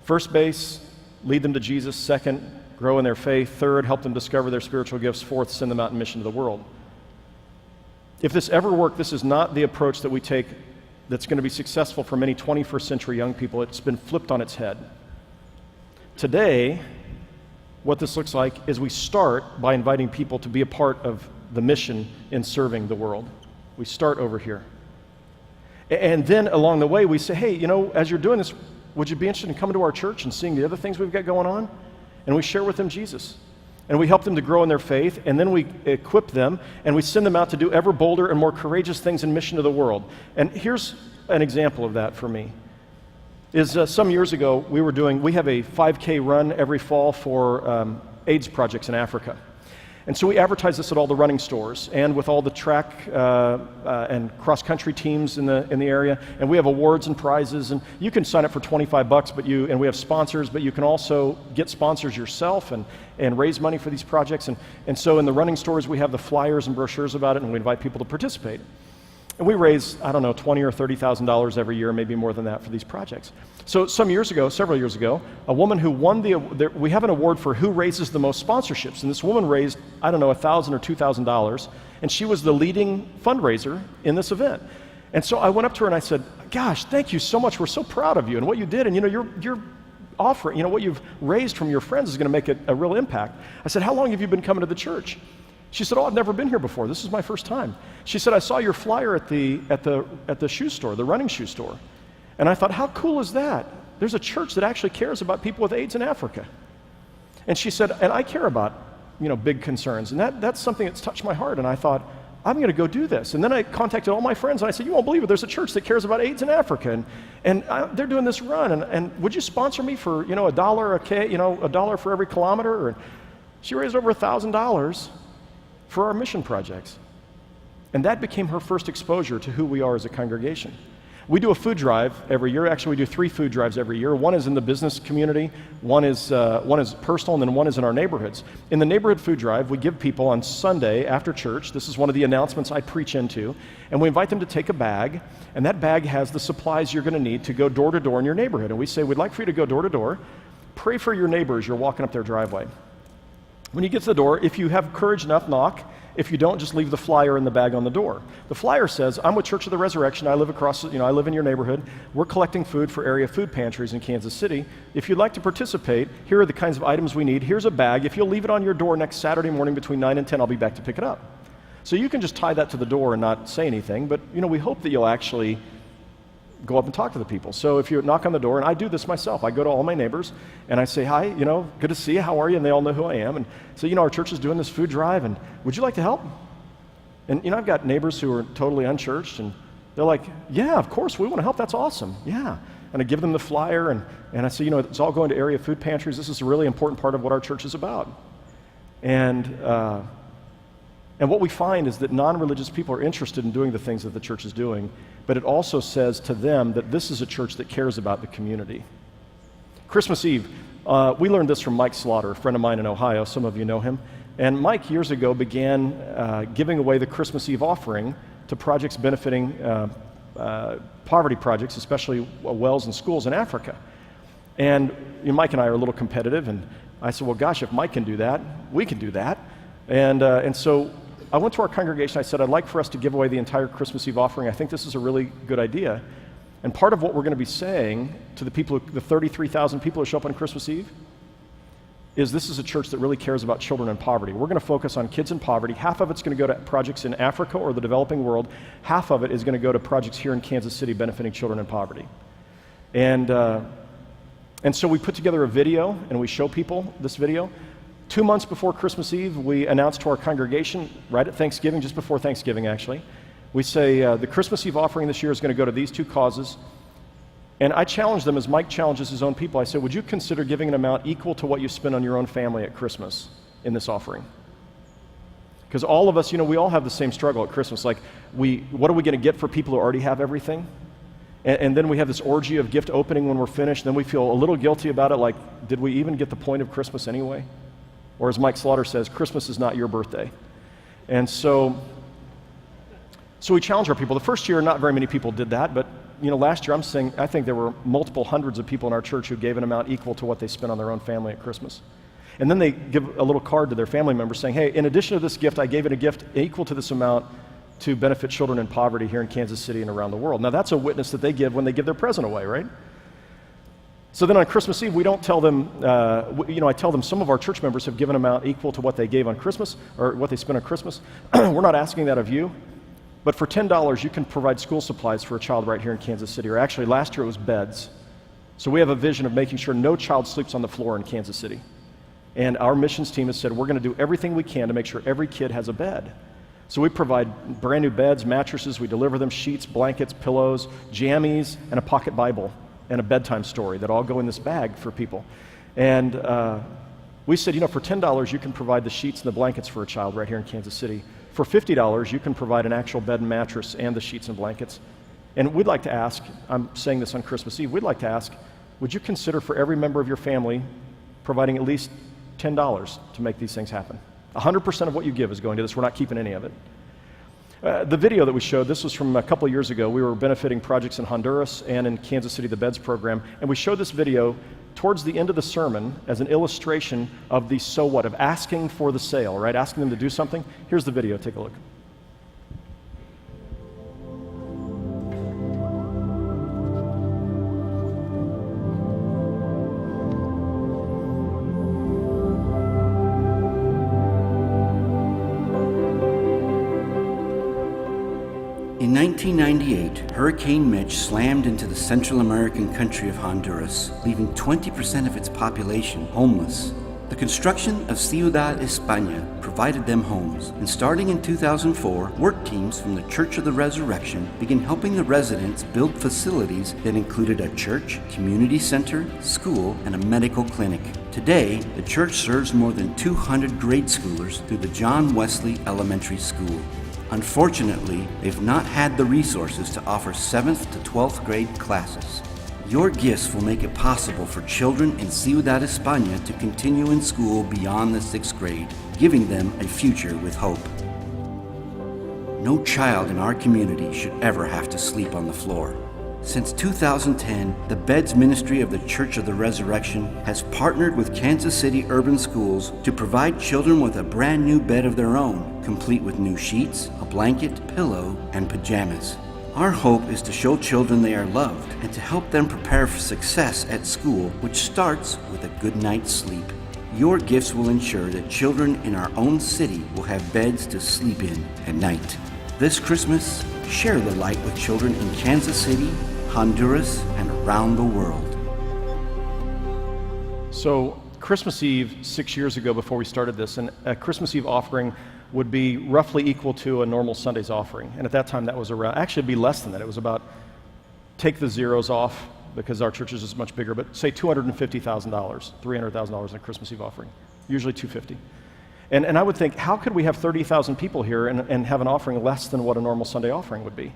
First base, lead them to Jesus. Second, grow in their faith. Third, help them discover their spiritual gifts. Fourth, send them out in mission to the world. If this ever worked, this is not the approach that we take that's going to be successful for many 21st century young people. It's been flipped on its head. Today, what this looks like is we start by inviting people to be a part of the mission in serving the world. We start over here. And then along the way, we say, hey, as you're doing this, would you be interested in coming to our church and seeing the other things we've got going on? And we share with them Jesus. And we help them to grow in their faith, and then we equip them, and we send them out to do ever bolder and more courageous things in mission to the world. And here's an example of that for me. Some years ago, we have a 5K run every fall for AIDS projects in Africa. And so we advertise this at all the running stores and with all the track and cross-country teams in the area. And we have awards and prizes. And you can sign up for $25, and we have sponsors, but you can also get sponsors yourself and raise money for these projects. And so in the running stores, we have the flyers and brochures about it, and we invite people to participate. And we raise, $20,000 or $30,000 every year, maybe more than that, for these projects. So several years ago, a woman who won we have an award for who raises the most sponsorships. And this woman raised, $1,000 or $2,000, and she was the leading fundraiser in this event. And so I went up to her and I said, gosh, thank you so much. We're so proud of you and what you did. And you're offering, what you've raised from your friends is going to make a real impact. I said, how long have you been coming to the church? She said, I've never been here before. This is my first time. She said, I saw your flyer at the shoe store, the running shoe store. And I thought, how cool is that? There's a church that actually cares about people with AIDS in Africa. And she said, and I care about, big concerns. And that's something that's touched my heart. And I thought, I'm going to go do this. And then I contacted all my friends and I said, you won't believe it. There's a church that cares about AIDS in Africa. And they're doing this run. And would you sponsor me for, $1 for every kilometer? And she raised over $1,000 for our mission projects. And that became her first exposure to who we are as a congregation. We do a food drive every year. Actually, we do 3 food drives every year. One is in the business community, one is personal, and then one is in our neighborhoods. In the neighborhood food drive, we give people on Sunday after church, this is one of the announcements I preach into, and we invite them to take a bag, and that bag has the supplies you're going to need to go door to door in your neighborhood. And we say, we'd like for you to go door to door, pray for your neighbor as you're walking up their driveway. When you get to the door, if you have courage enough, knock. If you don't, just leave the flyer in the bag on the door. The flyer says, I'm with Church of the Resurrection. I live I live in your neighborhood. We're collecting food for area food pantries in Kansas City. If you'd like to participate, here are the kinds of items we need. Here's a bag. If you'll leave it on your door next Saturday morning between 9 and 10, I'll be back to pick it up. So you can just tie that to the door and not say anything, but we hope that you'll actually go up and talk to the people. So if you knock on the door, and I do this myself, I go to all my neighbors and I say, hi, good to see you, how are you? And they all know who I am. And so, our church is doing this food drive, and would you like to help? And, I've got neighbors who are totally unchurched, and they're like, yeah, of course, we want to help, that's awesome, yeah. And I give them the flyer, and I say, it's all going to area food pantries. This is a really important part of what our church is about. And what we find is that non-religious people are interested in doing the things that the church is doing, but it also says to them that this is a church that cares about the community. Christmas Eve, we learned this from Mike Slaughter, a friend of mine in Ohio. Some of you know him. And Mike, years ago, began giving away the Christmas Eve offering to projects benefiting poverty projects, especially wells and schools in Africa. And Mike and I are a little competitive, and I said, well, gosh, if Mike can do that, we can do that. And so I went to our congregation. I said, I'd like for us to give away the entire Christmas Eve offering. I think this is a really good idea. And part of what we're going to be saying to the 33,000 people who show up on Christmas Eve, is this is a church that really cares about children in poverty. We're going to focus on kids in poverty. Half of it's going to go to projects in Africa or the developing world. Half of it is going to go to projects here in Kansas City benefiting children in poverty. And so we put together a video, and we show people this video. 2 months before Christmas Eve, we announced to our congregation, right at Thanksgiving, just before Thanksgiving actually, we say the Christmas Eve offering this year is going to go to these 2 causes. And I challenge them, as Mike challenges his own people. I said, would you consider giving an amount equal to what you spend on your own family at Christmas in this offering? Because all of us, we all have the same struggle at Christmas. Like, what are we going to get for people who already have everything? And then we have this orgy of gift opening when we're finished. Then we feel a little guilty about it, like, did we even get the point of Christmas anyway? Or as Mike Slaughter says, Christmas is not your birthday. And so we challenge our people. The first year, not very many people did that, but last year I think there were multiple hundreds of people in our church who gave an amount equal to what they spent on their own family at Christmas. And then they give a little card to their family members saying, hey, in addition to this gift, I gave it a gift equal to this amount to benefit children in poverty here in Kansas City and around the world. Now that's a witness that they give when they give their present away, right? So then on Christmas Eve, we don't tell them, I tell them some of our church members have given an amount equal to what they gave on Christmas, or what they spent on Christmas. We're not asking that of you. But for $10, you can provide school supplies for a child right here in Kansas City. Or actually, last year it was beds. So we have a vision of making sure no child sleeps on the floor in Kansas City. And our missions team has said we're going to do everything we can to make sure every kid has a bed. So we provide brand new beds, mattresses, we deliver them sheets, blankets, pillows, jammies, and a pocket Bible and a bedtime story that all go in this bag for people. And we said, for $10 you can provide the sheets and the blankets for a child right here in Kansas City. For $50 you can provide an actual bed and mattress and the sheets and blankets. And we'd like to ask, I'm saying this on Christmas Eve, we'd like to ask, would you consider for every member of your family providing at least $10 to make these things happen? 100% of what you give is going to this. We're not keeping any of it. The video that we showed, this was from a couple of years ago. We were benefiting projects in Honduras and in Kansas City, the BEDS program, and we showed this video towards the end of the sermon as an illustration of the so what, of asking for the sale, right? Asking them to do something. Here's the video. Take a look. In 1998, Hurricane Mitch slammed into the Central American country of Honduras, leaving 20% of its population homeless. The construction of Ciudad España provided them homes, and starting in 2004, work teams from the Church of the Resurrection began helping the residents build facilities that included a church, community center, school, and a medical clinic. Today, the church serves more than 200 grade schoolers through the John Wesley Elementary School. Unfortunately, they've not had the resources to offer 7th to 12th grade classes. Your gifts will make it possible for children in Ciudad España to continue in school beyond the 6th grade, giving them a future with hope. No child in our community should ever have to sleep on the floor. Since 2010, the BEDS Ministry of the Church of the Resurrection has partnered with Kansas City Urban Schools to provide children with a brand new bed of their own, complete with new sheets, a blanket, pillow, and pajamas. Our hope is to show children they are loved and to help them prepare for success at school, which starts with a good night's sleep. Your gifts will ensure that children in our own city will have beds to sleep in at night. This Christmas, share the light with children in Kansas City, Honduras, and around the world. So Christmas Eve, 6 years ago before we started this, and a Christmas Eve offering would be roughly equal to a normal Sunday's offering. And at that time that was around, actually it'd be less than that. It was about, take the zeros off because our church is just much bigger, but say $250,000, $300,000 in a Christmas Eve offering, usually $250,000. And I would think, how could we have 30,000 people here and have an offering less than what a normal Sunday offering would be?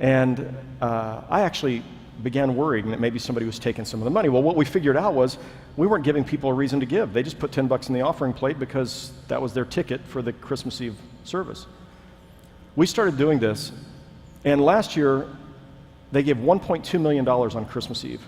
And I actually began worrying that maybe somebody was taking some of the money. Well, what we figured out was we weren't giving people a reason to give. They just put $10 in the offering plate because that was their ticket for the Christmas Eve service. We started doing this, and last year they gave $1.2 million on Christmas Eve.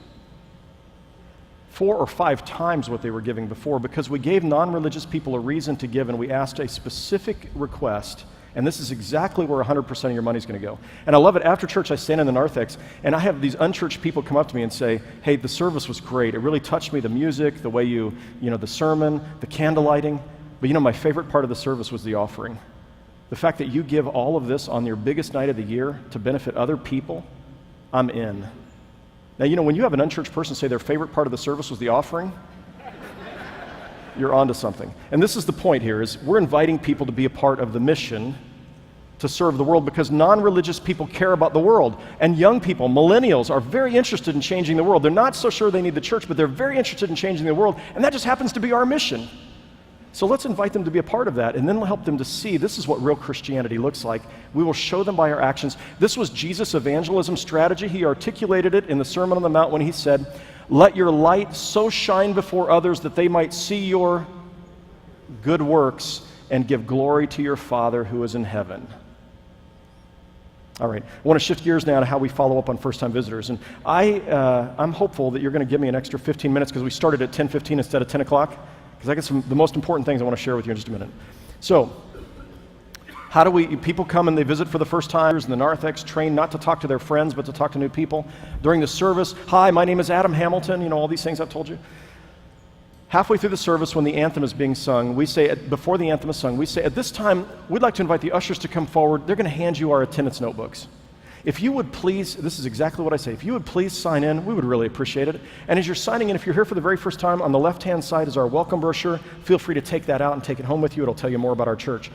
4 or 5 times what they were giving before, because we gave non-religious people a reason to give, and we asked a specific request, and this is exactly where 100% of your money is going to go. And I love it. After church, I stand in the narthex, and I have these unchurched people come up to me and say, hey, the service was great. It really touched me, the music, the way you know, the sermon, the candle lighting. But my favorite part of the service was the offering. The fact that you give all of this on your biggest night of the year to benefit other people, I'm in. Now, when you have an unchurched person say their favorite part of the service was the offering, you're onto something. And this is the point here, is we're inviting people to be a part of the mission to serve the world, because non-religious people care about the world. And young people, millennials, are very interested in changing the world. They're not so sure they need the church, but they're very interested in changing the world, and that just happens to be our mission. So let's invite them to be a part of that, and then we'll help them to see this is what real Christianity looks like. We will show them by our actions. This was Jesus' evangelism strategy. He articulated it in the Sermon on the Mount when he said, let your light so shine before others that they might see your good works and give glory to your Father who is in heaven. All right, I want to shift gears now to how we follow up on first-time visitors. And I'm hopeful that you're going to give me an extra 15 minutes because we started at 10:15 instead of 10 o'clock. Because I got the most important things I want to share with you in just a minute. So, how do people come and they visit for the first time, and the narthex trained not to talk to their friends, but to talk to new people. During the service, hi, my name is Adam Hamilton, all these things I've told you. halfway through the service when the anthem is being sung, before the anthem is sung, we say, at this time, we'd like to invite the ushers to come forward. They're going to hand you our attendance notebooks. If you would please, this is exactly what I say, if you would please sign in, we would really appreciate it. And as you're signing in, if you're here for the very first time, on the left-hand side is our welcome brochure. Feel free to take that out and take it home with you. It'll tell you more about our church.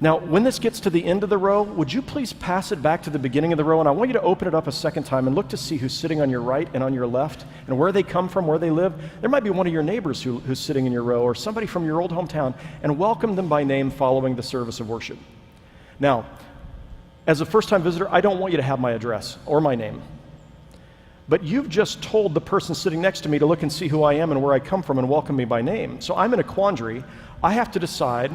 Now, when this gets to the end of the row, would you please pass it back to the beginning of the row? And I want you to open it up a second time and look to see who's sitting on your right and on your left and where they come from, where they live. There might be one of your neighbors who's sitting in your row or somebody from your old hometown, and welcome them by name following the service of worship. Now, as a first-time visitor, I don't want you to have my address or my name. But you've just told the person sitting next to me to look and see who I am and where I come from and welcome me by name. So I'm in a quandary. I have to decide,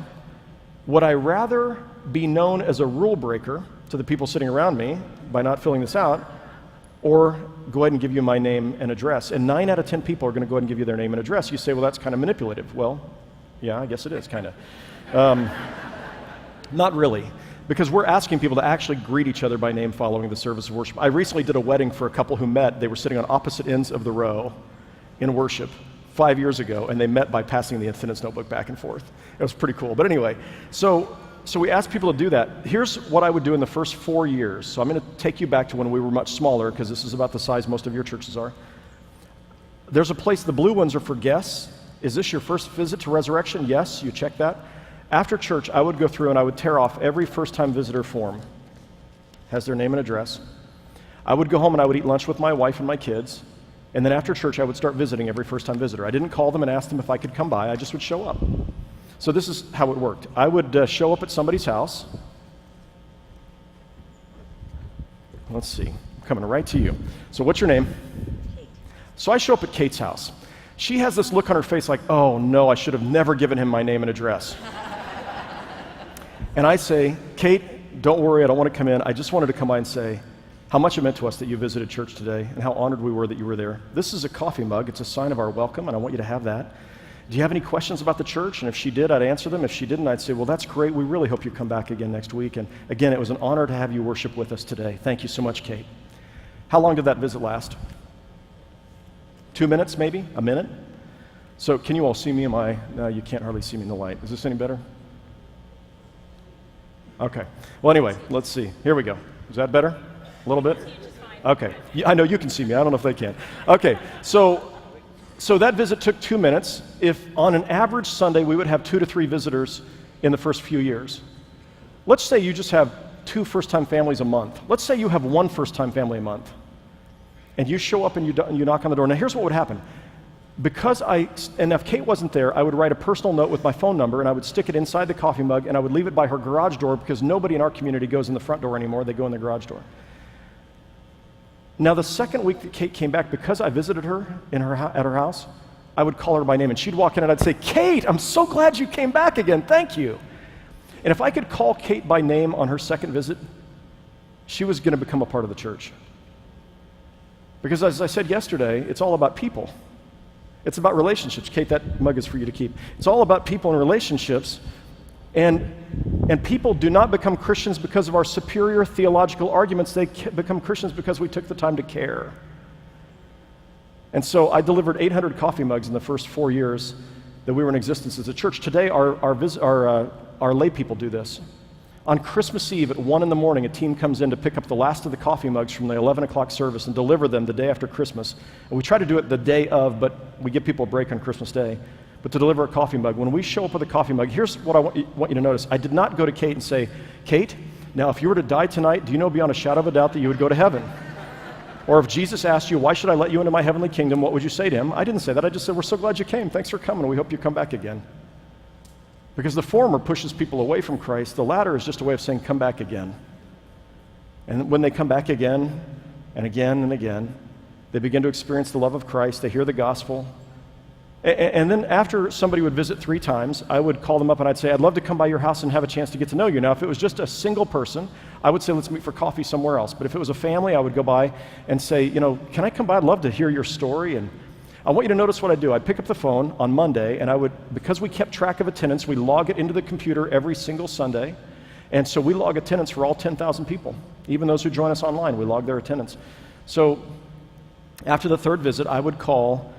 would I rather be known as a rule breaker to the people sitting around me by not filling this out, or go ahead and give you my name and address? And 9 out of 10 people are going to go ahead and give you their name and address. You say, well, that's kind of manipulative. Well, yeah, I guess it is, kind of. Not really. Because we're asking people to actually greet each other by name following the service of worship. I recently did a wedding for a couple who met. They were sitting on opposite ends of the row in worship 5 years ago, and they met by passing the attendance notebook back and forth. It was pretty cool. But anyway, so we asked people to do that. Here's what I would do in the first 4 years. So I'm going to take you back to when we were much smaller, because this is about the size most of your churches are. There's a place, the blue ones are for guests. Is this your first visit to Resurrection? Yes, you check that. After church, I would go through and I would tear off every first-time visitor form. Has their name and address. I would go home and I would eat lunch with my wife and my kids. And then after church, I would start visiting every first-time visitor. I didn't call them and ask them if I could come by. I just would show up. So this is how it worked. I would show up at somebody's house. Let's see. I'm coming right to you. So what's your name? Kate. So I show up at Kate's house. She has this look on her face like, oh no, I should have never given him my name and address. And I say, Kate, don't worry, I don't want to come in. I just wanted to come by and say how much it meant to us that you visited church today and how honored we were that you were there. This is a coffee mug. It's a sign of our welcome, and I want you to have that. Do you have any questions about the church? And if she did, I'd answer them. If she didn't, I'd say, well, that's great. We really hope you come back again next week. And again, it was an honor to have you worship with us today. Thank you so much, Kate. How long did that visit last? 2 minutes, maybe? A minute? So can you all see me? No, you can't hardly see me in the light. Is this any better? Okay. Well, anyway, let's see. Here we go. Is that better? A little bit? Okay. I know you can see me. I don't know if they can. Okay. So that visit took 2 minutes. If on an average Sunday we would have 2 to 3 visitors in the first few years. Let's say you just have 2 first-time families a month. Let's say you have 1 first-time family a month. And you show up and you knock on the door. Now here's what would happen. And if Kate wasn't there, I would write a personal note with my phone number and I would stick it inside the coffee mug and I would leave it by her garage door because nobody in our community goes in the front door anymore. They go in the garage door. Now the second week that Kate came back, because I visited her at her house, I would call her by name and she'd walk in and I'd say, Kate, I'm so glad you came back again. Thank you. And if I could call Kate by name on her second visit, she was going to become a part of the church. Because as I said yesterday, it's all about people. It's about relationships. Kate, that mug is for you to keep. It's all about people and relationships. And people do not become Christians because of our superior theological arguments. They become Christians because we took the time to care. And so I delivered 800 coffee mugs in the first 4 years that we were in existence as a church. Today, our lay people do this. On Christmas Eve at 1 in the morning, a team comes in to pick up the last of the coffee mugs from the 11 o'clock service and deliver them the day after Christmas. And we try to do it the day of, but we give people a break on Christmas Day. But to deliver a coffee mug, when we show up with a coffee mug, here's what I want you to notice. I did not go to Kate and say, Kate, now if you were to die tonight, do you know beyond a shadow of a doubt that you would go to heaven? Or if Jesus asked you, why should I let you into my heavenly kingdom, what would you say to him? I didn't say that. I just said, we're so glad you came. Thanks for coming. We hope you come back again. Because the former pushes people away from Christ. The latter is just a way of saying, come back again. And when they come back again and again and again, they begin to experience the love of Christ. They hear the gospel. And then after somebody would visit 3 times, I would call them up and I'd say, I'd love to come by your house and have a chance to get to know you. Now, if it was just a single person, I would say, let's meet for coffee somewhere else. But if it was a family, I would go by and say, can I come by? I'd love to hear your story. And I want you to notice what I do. I'd pick up the phone on Monday, and because we kept track of attendance, we log it into the computer every single Sunday. And so we log attendance for all 10,000 people. Even those who join us online, we log their attendance. So after the 3rd visit, I would call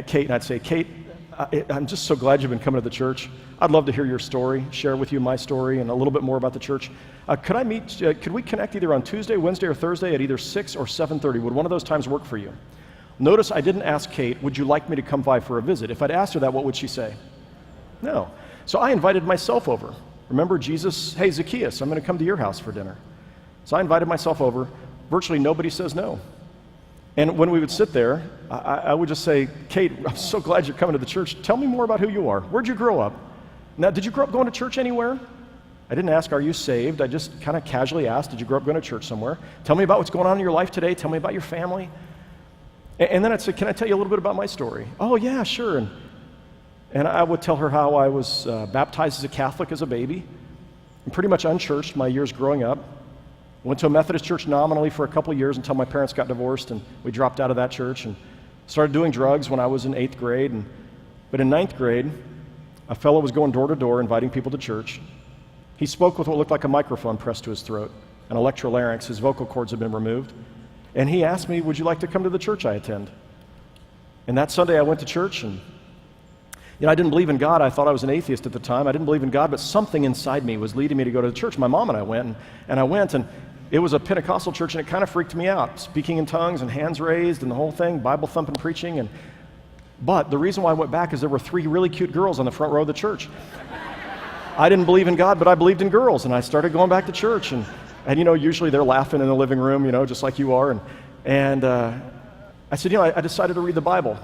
Kate, and I'd say, Kate, I'm just so glad you've been coming to the church. I'd love to hear your story, share with you my story, and a little bit more about the church. Could we connect either on Tuesday, Wednesday, or Thursday at either 6 or 7:30? Would one of those times work for you? Notice I didn't ask Kate, would you like me to come by for a visit? If I'd asked her that, what would she say? No. So I invited myself over. Remember Jesus, hey, Zacchaeus, I'm going to come to your house for dinner. So I invited myself over. Virtually nobody says no. And when we would sit there, I would just say, Kate, I'm so glad you're coming to the church. Tell me more about who you are. Where'd you grow up? Now, did you grow up going to church anywhere? I didn't ask, are you saved? I just kind of casually asked, did you grow up going to church somewhere? Tell me about what's going on in your life today. Tell me about your family. And then I'd say, can I tell you a little bit about my story? Oh, yeah, sure. And I would tell her how I was baptized as a Catholic as a baby, and pretty much unchurched my years growing up. Went to a Methodist church nominally for a couple of years until my parents got divorced, and we dropped out of that church and started doing drugs when I was in 8th grade. But in 9th grade, a fellow was going door to door inviting people to church. He spoke with what looked like a microphone pressed to his throat, an electrolarynx. His vocal cords had been removed. And he asked me, would you like to come to the church I attend? And that Sunday I went to church, and I didn't believe in God. I thought I was an atheist at the time. I didn't believe in God, but something inside me was leading me to go to the church. My mom and I went, and it was a Pentecostal church, and it kind of freaked me out. Speaking in tongues and hands raised and the whole thing, Bible thumping preaching. But the reason why I went back is there were 3 really cute girls on the front row of the church. I didn't believe in God, but I believed in girls, and I started going back to church. And usually they're laughing in the living room, just like you are. And I said, I decided to read the Bible.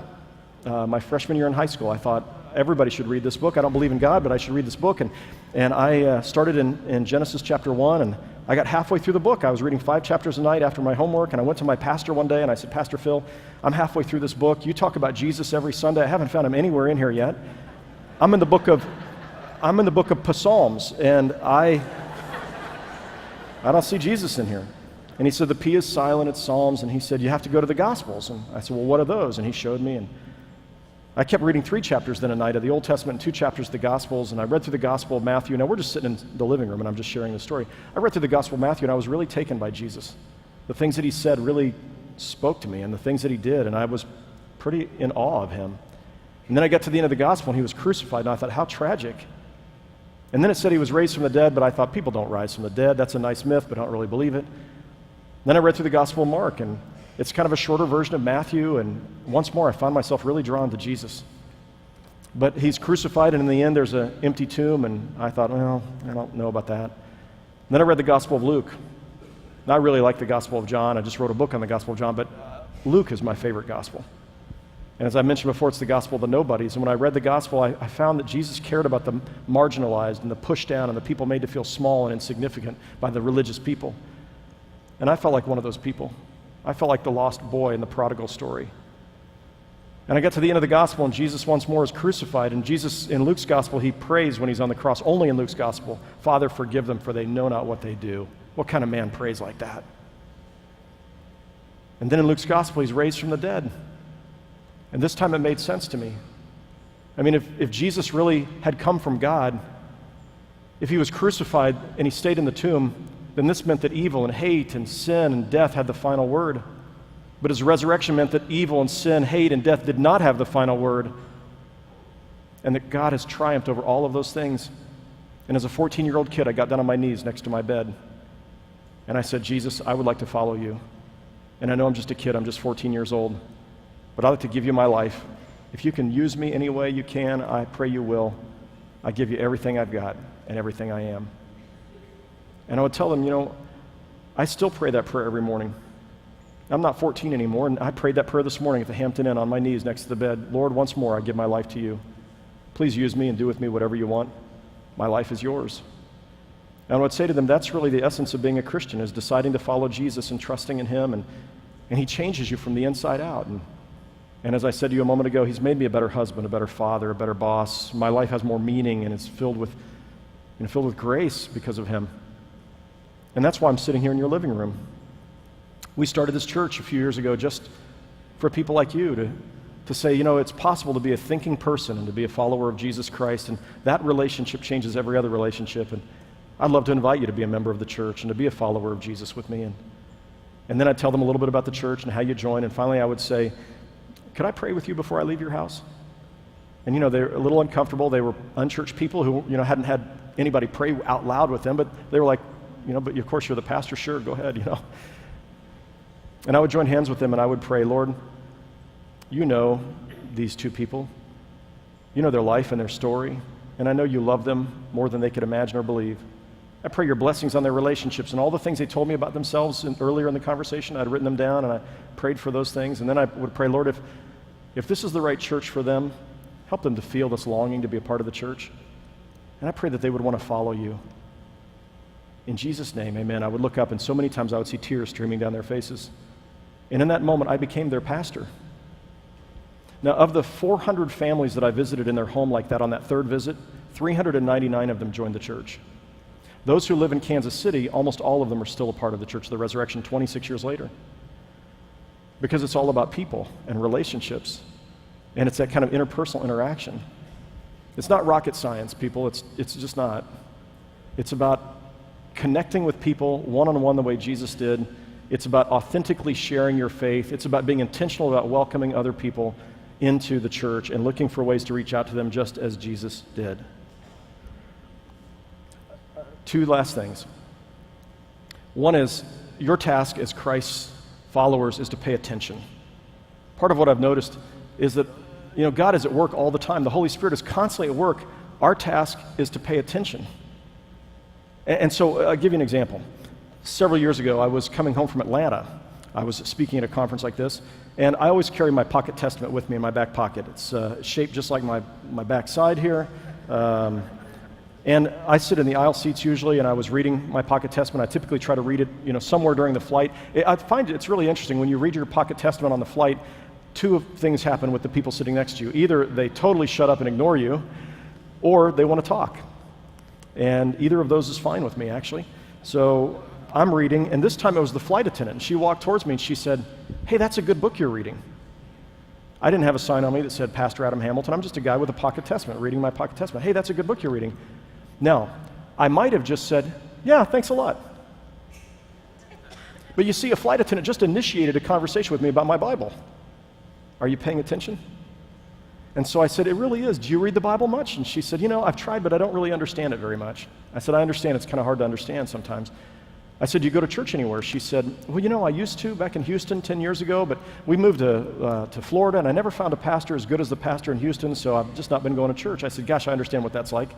My freshman year in high school, I thought, everybody should read this book. I don't believe in God, but I should read this book. And I started in Genesis chapter 1, and I got halfway through the book. I was reading 5 chapters a night after my homework, and I went to my pastor one day, and I said, Pastor Phil, I'm halfway through this book. You talk about Jesus every Sunday. I haven't found him anywhere in here yet. I'm in the book of Psalms, and I don't see Jesus in here. And he said, the P is silent, it's Psalms, and he said, you have to go to the Gospels. And I said, well, what are those? And he showed me, and I kept reading 3 chapters then a night of the Old Testament and 2 chapters of the Gospels, and I read through the Gospel of Matthew. Now, we're just sitting in the living room, and I'm just sharing the story. I read through the Gospel of Matthew, and I was really taken by Jesus. The things that he said really spoke to me, and the things that he did, and I was pretty in awe of him. And then I got to the end of the Gospel, and he was crucified, and I thought, how tragic. And then it said he was raised from the dead, but I thought, people don't rise from the dead. That's a nice myth, but I don't really believe it. Then I read through the Gospel of Mark, and it's kind of a shorter version of Matthew, and once more I found myself really drawn to Jesus. But he's crucified, and in the end there's an empty tomb, and I thought, well, I don't know about that. And then I read the Gospel of Luke. And I really like the Gospel of John. I just wrote a book on the Gospel of John, but Luke is my favorite gospel. And as I mentioned before, it's the gospel of the nobodies. And when I read the gospel, I found that Jesus cared about the marginalized and the pushed down and the people made to feel small and insignificant by the religious people. And I felt like one of those people. I felt like the lost boy in the prodigal story. And I got to the end of the gospel, and Jesus once more is crucified. And Jesus, in Luke's gospel, he prays when he's on the cross, only in Luke's gospel, Father, forgive them, for they know not what they do. What kind of man prays like that? And then in Luke's gospel, he's raised from the dead. And this time it made sense to me. I mean, if Jesus really had come from God, if he was crucified and he stayed in the tomb, then this meant that evil and hate and sin and death had the final word. But his resurrection meant that evil and sin, hate and death did not have the final word, and that God has triumphed over all of those things. And as a 14-year-old kid, I got down on my knees next to my bed, and I said, Jesus, I would like to follow you. And I know I'm just a kid, I'm just 14 years old. But I'd like to give you my life. If you can use me any way you can, I pray you will. I give you everything I've got and everything I am. And I would tell them, I still pray that prayer every morning. I'm not 14 anymore, and I prayed that prayer this morning at the Hampton Inn on my knees next to the bed. Lord, once more, I give my life to you. Please use me and do with me whatever you want. My life is yours. And I would say to them, that's really the essence of being a Christian, is deciding to follow Jesus and trusting in him, and he changes you from the inside out. And as I said to you a moment ago, he's made me a better husband, a better father, a better boss. My life has more meaning, and it's filled with grace because of him. And that's why I'm sitting here in your living room. We started this church a few years ago just for people like you to say, it's possible to be a thinking person and to be a follower of Jesus Christ, and that relationship changes every other relationship. And I'd love to invite you to be a member of the church and to be a follower of Jesus with me. And then I'd tell them a little bit about the church and how you join, and finally I would say, could I pray with you before I leave your house? And they're a little uncomfortable. They were unchurched people who hadn't had anybody pray out loud with them, but they were like, but of course you're the pastor, sure, go ahead, And I would join hands with them and I would pray, Lord, you know these two people. You know their life and their story, and I know you love them more than they could imagine or believe. I pray your blessings on their relationships and all the things they told me about themselves earlier in the conversation. I'd written them down and I prayed for those things, and then I would pray, Lord, if this is the right church for them, help them to feel this longing to be a part of the church. And I pray that they would want to follow you. In Jesus' name, amen. I would look up, and so many times I would see tears streaming down their faces. And in that moment, I became their pastor. Now, of the 400 families that I visited in their home like that on that third visit, 399 of them joined the church. Those who live in Kansas City, almost all of them are still a part of the Church of the Resurrection 26 years later. Because it's all about people and relationships. And it's that kind of interpersonal interaction. It's not rocket science, people. It's just not. It's about connecting with people one-on-one the way Jesus did. It's about authentically sharing your faith. It's about being intentional about welcoming other people into the church and looking for ways to reach out to them just as Jesus did. Two last things. One is, your task as Christ's followers is to pay attention. Part of what I've noticed is that God is at work all the time. The Holy Spirit is constantly at work. Our task is to pay attention. And so I'll give you an example. Several years ago, I was coming home from Atlanta. I was speaking at a conference like this, and I always carry my pocket testament with me in my back pocket. It's shaped just like my back side here. And I sit in the aisle seats usually, and I was reading my pocket testament. I typically try to read it, somewhere during the flight. I find it's really interesting when you read your pocket testament on the flight. Two things happen with the people sitting next to you. Either they totally shut up and ignore you, or they want to talk. And either of those is fine with me, actually. So I'm reading, and this time it was the flight attendant. And she walked towards me and she said, "Hey, that's a good book you're reading." I didn't have a sign on me that said Pastor Adam Hamilton. I'm just a guy with a pocket testament, reading my pocket testament. "Hey, that's a good book you're reading." Now, I might have just said, "Yeah, thanks a lot." But you see, a flight attendant just initiated a conversation with me about my Bible. Are you paying attention? And so I said, "It really is. Do you read the Bible much?" And she said, "I've tried, but I don't really understand it very much." I said, "I understand. It's kind of hard to understand sometimes." I said, "Do you go to church anywhere?" She said, "Well, I used to back in Houston 10 years ago, but we moved to Florida, and I never found a pastor as good as the pastor in Houston, so I've just not been going to church." I said, "Gosh, I understand what that's like."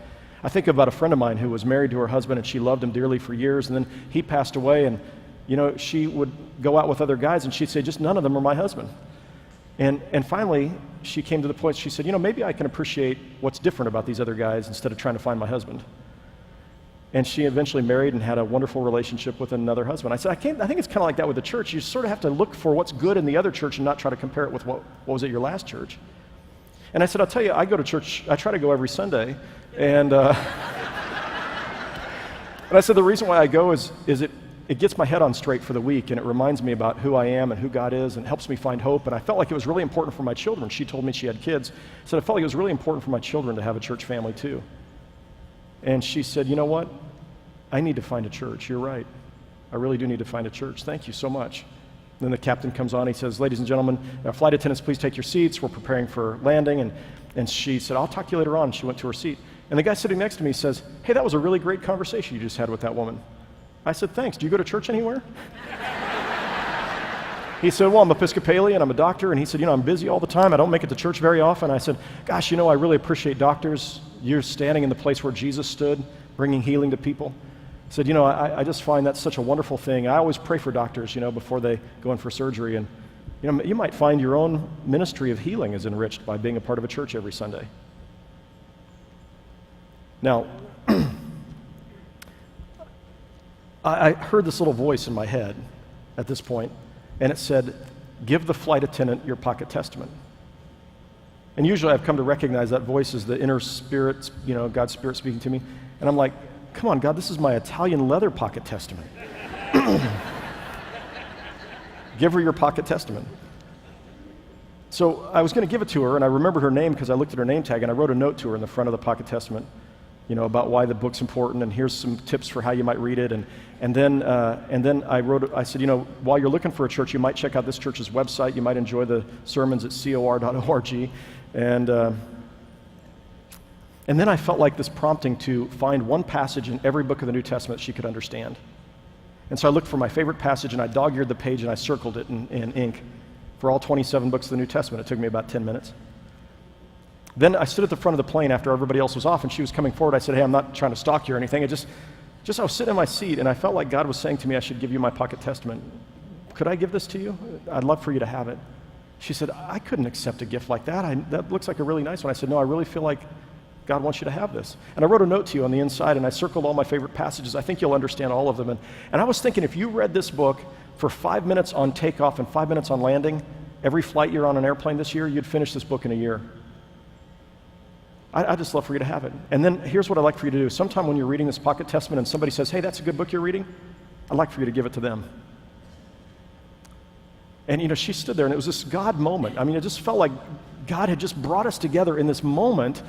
I think about a friend of mine who was married to her husband, and she loved him dearly for years, and then he passed away, and she would go out with other guys, and she'd say, "Just none of them are my husband." And finally, she came to the point, she said, "Maybe I can appreciate what's different about these other guys instead of trying to find my husband." And she eventually married and had a wonderful relationship with another husband. I said, I think it's kind of like that with the church. You sort of have to look for what's good in the other church and not try to compare it with what was at your last church. And I said, "I'll tell you, I go to church, I try to go every Sunday. And, and I said, the reason why I go is it gets my head on straight for the week, and it reminds me about who I am and who God is, and helps me find hope. And I felt like it was really important for my children." She told me she had kids. I said, "I felt like it was really important for my children to have a church family too." And she said, "You know what? I need to find a church. You're right. I really do need to find a church. Thank you so much." Then the captain comes on. He says, "Ladies and gentlemen, flight attendants, please take your seats. We're preparing for landing." And she said, "I'll talk to you later on." She went to her seat. And the guy sitting next to me says, "Hey, that was a really great conversation you just had with that woman." I said, "Thanks. Do you go to church anywhere?" He said, "Well, I'm Episcopalian, I'm a doctor." And he said, "I'm busy all the time. I don't make it to church very often." I said, "Gosh, I really appreciate doctors. You're standing in the place where Jesus stood, bringing healing to people." I said, I just find that's such a wonderful thing. I always pray for doctors, before they go in for surgery. And, you might find your own ministry of healing is enriched by being a part of a church every Sunday. Now, I heard this little voice in my head at this point, and it said, "Give the flight attendant your pocket testament." And usually I've come to recognize that voice as the inner spirit, God's Spirit speaking to me. And I'm like, come on, God, this is my Italian leather pocket testament. Give her your pocket testament. So I was going to give it to her, and I remembered her name because I looked at her name tag, and I wrote a note to her in the front of the pocket testament, about why the book's important, and here's some tips for how you might read it. And then I said, while you're looking for a church, you might check out this church's website. You might enjoy the sermons at cor.org. And And then I felt like this prompting to find one passage in every book of the New Testament she could understand. And so I looked for my favorite passage, and I dog-eared the page, and I circled it in ink for all 27 books of the New Testament. It took me about 10 minutes. Then I stood at the front of the plane after everybody else was off, and she was coming forward. I said, hey, I'm not trying to stalk you or anything. I was sitting in my seat, and I felt like God was saying to me, I should give you my pocket testament. Could I give this to you? I'd love for you to have it. She said, I couldn't accept a gift like that. That looks like a really nice one. I said, no, I really feel like God wants you to have this. And I wrote a note to you on the inside, and I circled all my favorite passages. I think you'll understand all of them. And I was thinking, if you read this book for 5 minutes on takeoff and 5 minutes on landing, every flight you're on an airplane this year, you'd finish this book in a year. I'd just love for you to have it. And then here's what I'd like for you to do. Sometime when you're reading this pocket testament and somebody says, hey, that's a good book you're reading, I'd like for you to give it to them. And she stood there, and it was this God moment. I mean, it just felt like God had just brought us together in this moment.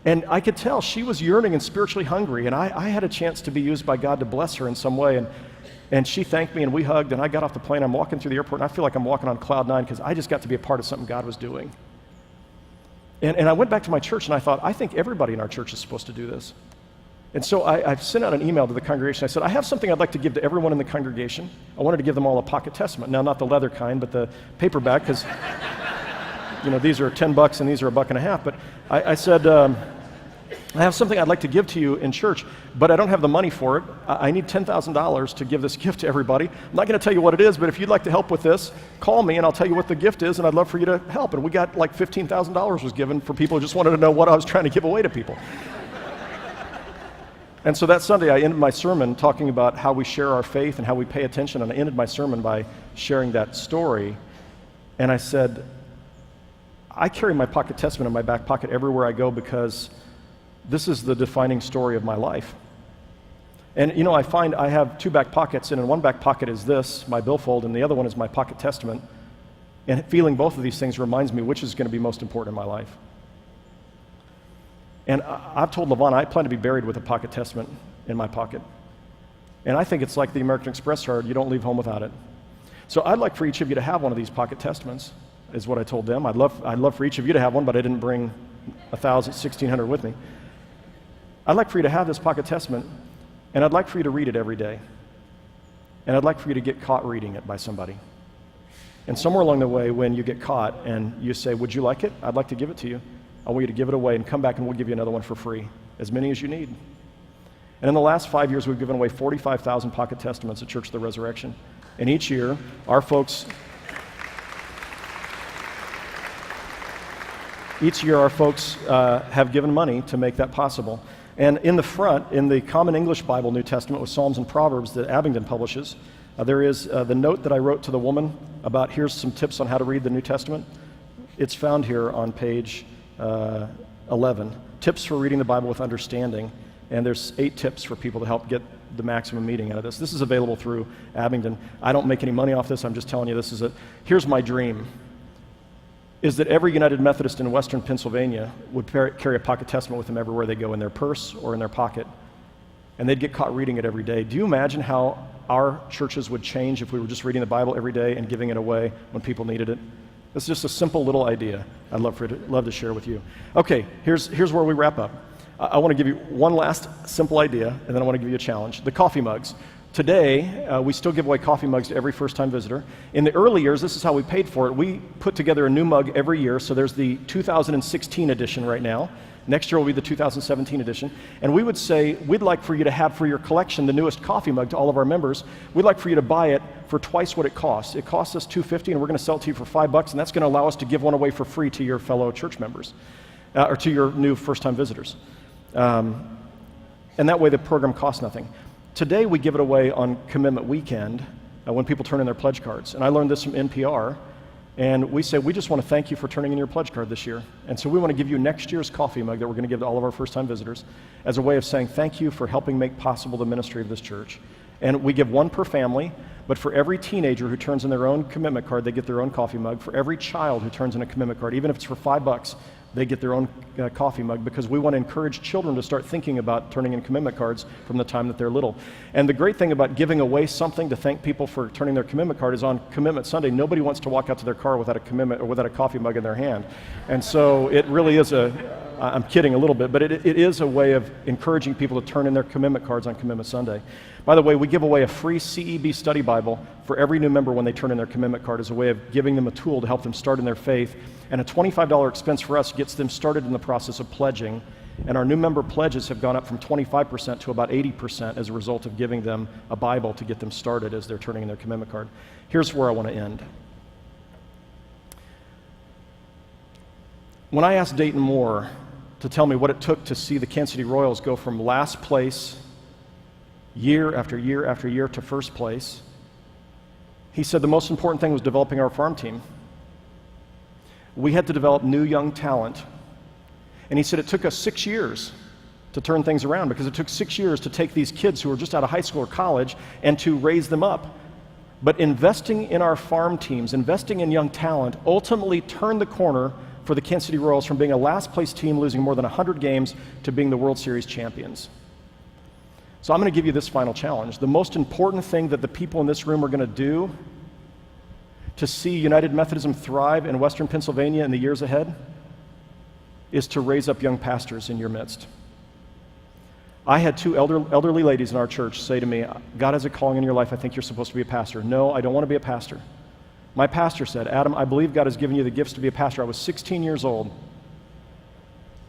And I could tell she was yearning and spiritually hungry, and I had a chance to be used by God to bless her in some way. And she thanked me, and we hugged, and I got off the plane. I'm walking through the airport, and I feel like I'm walking on cloud 9 because I just got to be a part of something God was doing. And I went back to my church, and I thought, I think everybody in our church is supposed to do this. And so I've sent out an email to the congregation. I said, I have something I'd like to give to everyone in the congregation. I wanted to give them all a pocket testament. Now, not the leather kind, but the paperback, because these are $10 and these are $1.50. But I said, I have something I'd like to give to you in church, but I don't have the money for it. I need $10,000 to give this gift to everybody. I'm not going to tell you what it is, but if you'd like to help with this, call me and I'll tell you what the gift is, and I'd love for you to help. And we got like $15,000 was given for people who just wanted to know what I was trying to give away to people. And so that Sunday, I ended my sermon talking about how we share our faith and how we pay attention, and I ended my sermon by sharing that story. And I said, I carry my pocket testament in my back pocket everywhere I go because this is the defining story of my life. And I find I have 2 back pockets, and in one back pocket is this, my billfold, and the other one is my pocket testament. And feeling both of these things reminds me which is going to be most important in my life. And I've told Levon I plan to be buried with a pocket testament in my pocket. And I think it's like the American Express card, you don't leave home without it. So I'd like for each of you to have one of these pocket testaments, is what I told them. I'd love for each of you to have one, but I didn't bring 1,600 with me. I'd like for you to have this pocket testament, and I'd like for you to read it every day. And I'd like for you to get caught reading it by somebody. And somewhere along the way, when you get caught and you say, would you like it? I'd like to give it to you. I want you to give it away and come back and we'll give you another one for free, as many as you need. And in the last 5 years, we've given away 45,000 pocket testaments at Church of the Resurrection. And each year, our folks have given money to make that possible. And in the front, in the Common English Bible New Testament with Psalms and Proverbs that Abingdon publishes, there is the note that I wrote to the woman about here's some tips on how to read the New Testament. It's found here on page 11. Tips for reading the Bible with understanding. And there's 8 tips for people to help get the maximum meaning out of this. This is available through Abingdon. I don't make any money off this. I'm just telling you here's my dream, is that every United Methodist in Western Pennsylvania would carry a pocket testament with them everywhere they go, in their purse or in their pocket. And they'd get caught reading it every day. Do you imagine how our churches would change if we were just reading the Bible every day and giving it away when people needed it? This is just a simple little idea I'd love to share with you. Okay, here's where we wrap up. I want to give you one last simple idea, and then I want to give you a challenge. The coffee mugs. Today, we still give away coffee mugs to every first-time visitor. In the early years, this is how we paid for it. We put together a new mug every year, so there's the 2016 edition right now. Next year will be the 2017 edition. And we would say, we'd like for you to have for your collection the newest coffee mug to all of our members. We'd like for you to buy it for twice what it costs. It costs us $2.50, and we're going to sell it to you for $5, and that's going to allow us to give one away for free to your fellow church members, or to your new first-time visitors. And that way the program costs nothing. Today we give it away on Commitment Weekend when people turn in their pledge cards. And I learned this from NPR. And we say, we just want to thank you for turning in your pledge card this year. And so we want to give you next year's coffee mug that we're going to give to all of our first-time visitors as a way of saying thank you for helping make possible the ministry of this church. And we give one per family, but for every teenager who turns in their own commitment card, they get their own coffee mug. For every child who turns in a commitment card, even if it's for $5, they get their own coffee mug, because we want to encourage children to start thinking about turning in commitment cards from the time that they're little. And the great thing about giving away something to thank people for turning their commitment card is on Commitment Sunday, nobody wants to walk out to their car without a commitment or without a coffee mug in their hand. And so it really is a I'm kidding a little bit, but it is a way of encouraging people to turn in their commitment cards on Commitment Sunday. By the way, we give away a free CEB study Bible for every new member when they turn in their commitment card as a way of giving them a tool to help them start in their faith. And a $25 expense for us gets them started in the process of pledging. And our new member pledges have gone up from 25% to about 80% as a result of giving them a Bible to get them started as they're turning in their commitment card. Here's where I want to end. When I asked Dayton Moore to tell me what it took to see the Kansas City Royals go from last place year after year after year to first place, he said the most important thing was developing our farm team. We had to develop new young talent. And he said it took us 6 years to turn things around because it took 6 years to take these kids who were just out of high school or college and to raise them up. But investing in our farm teams, investing in young talent, ultimately turned the corner for the Kansas City Royals from being a last place team losing more than 100 games to being the World Series champions. So I'm going to give you this final challenge. The most important thing that the people in this room are going to do to see United Methodism thrive in Western Pennsylvania in the years ahead is to raise up young pastors in your midst. I had two elderly ladies in our church say to me, God has a calling in your life, I think you're supposed to be a pastor. No, I don't want to be a pastor. My pastor said, Adam, I believe God has given you the gifts to be a pastor. I was 16 years old.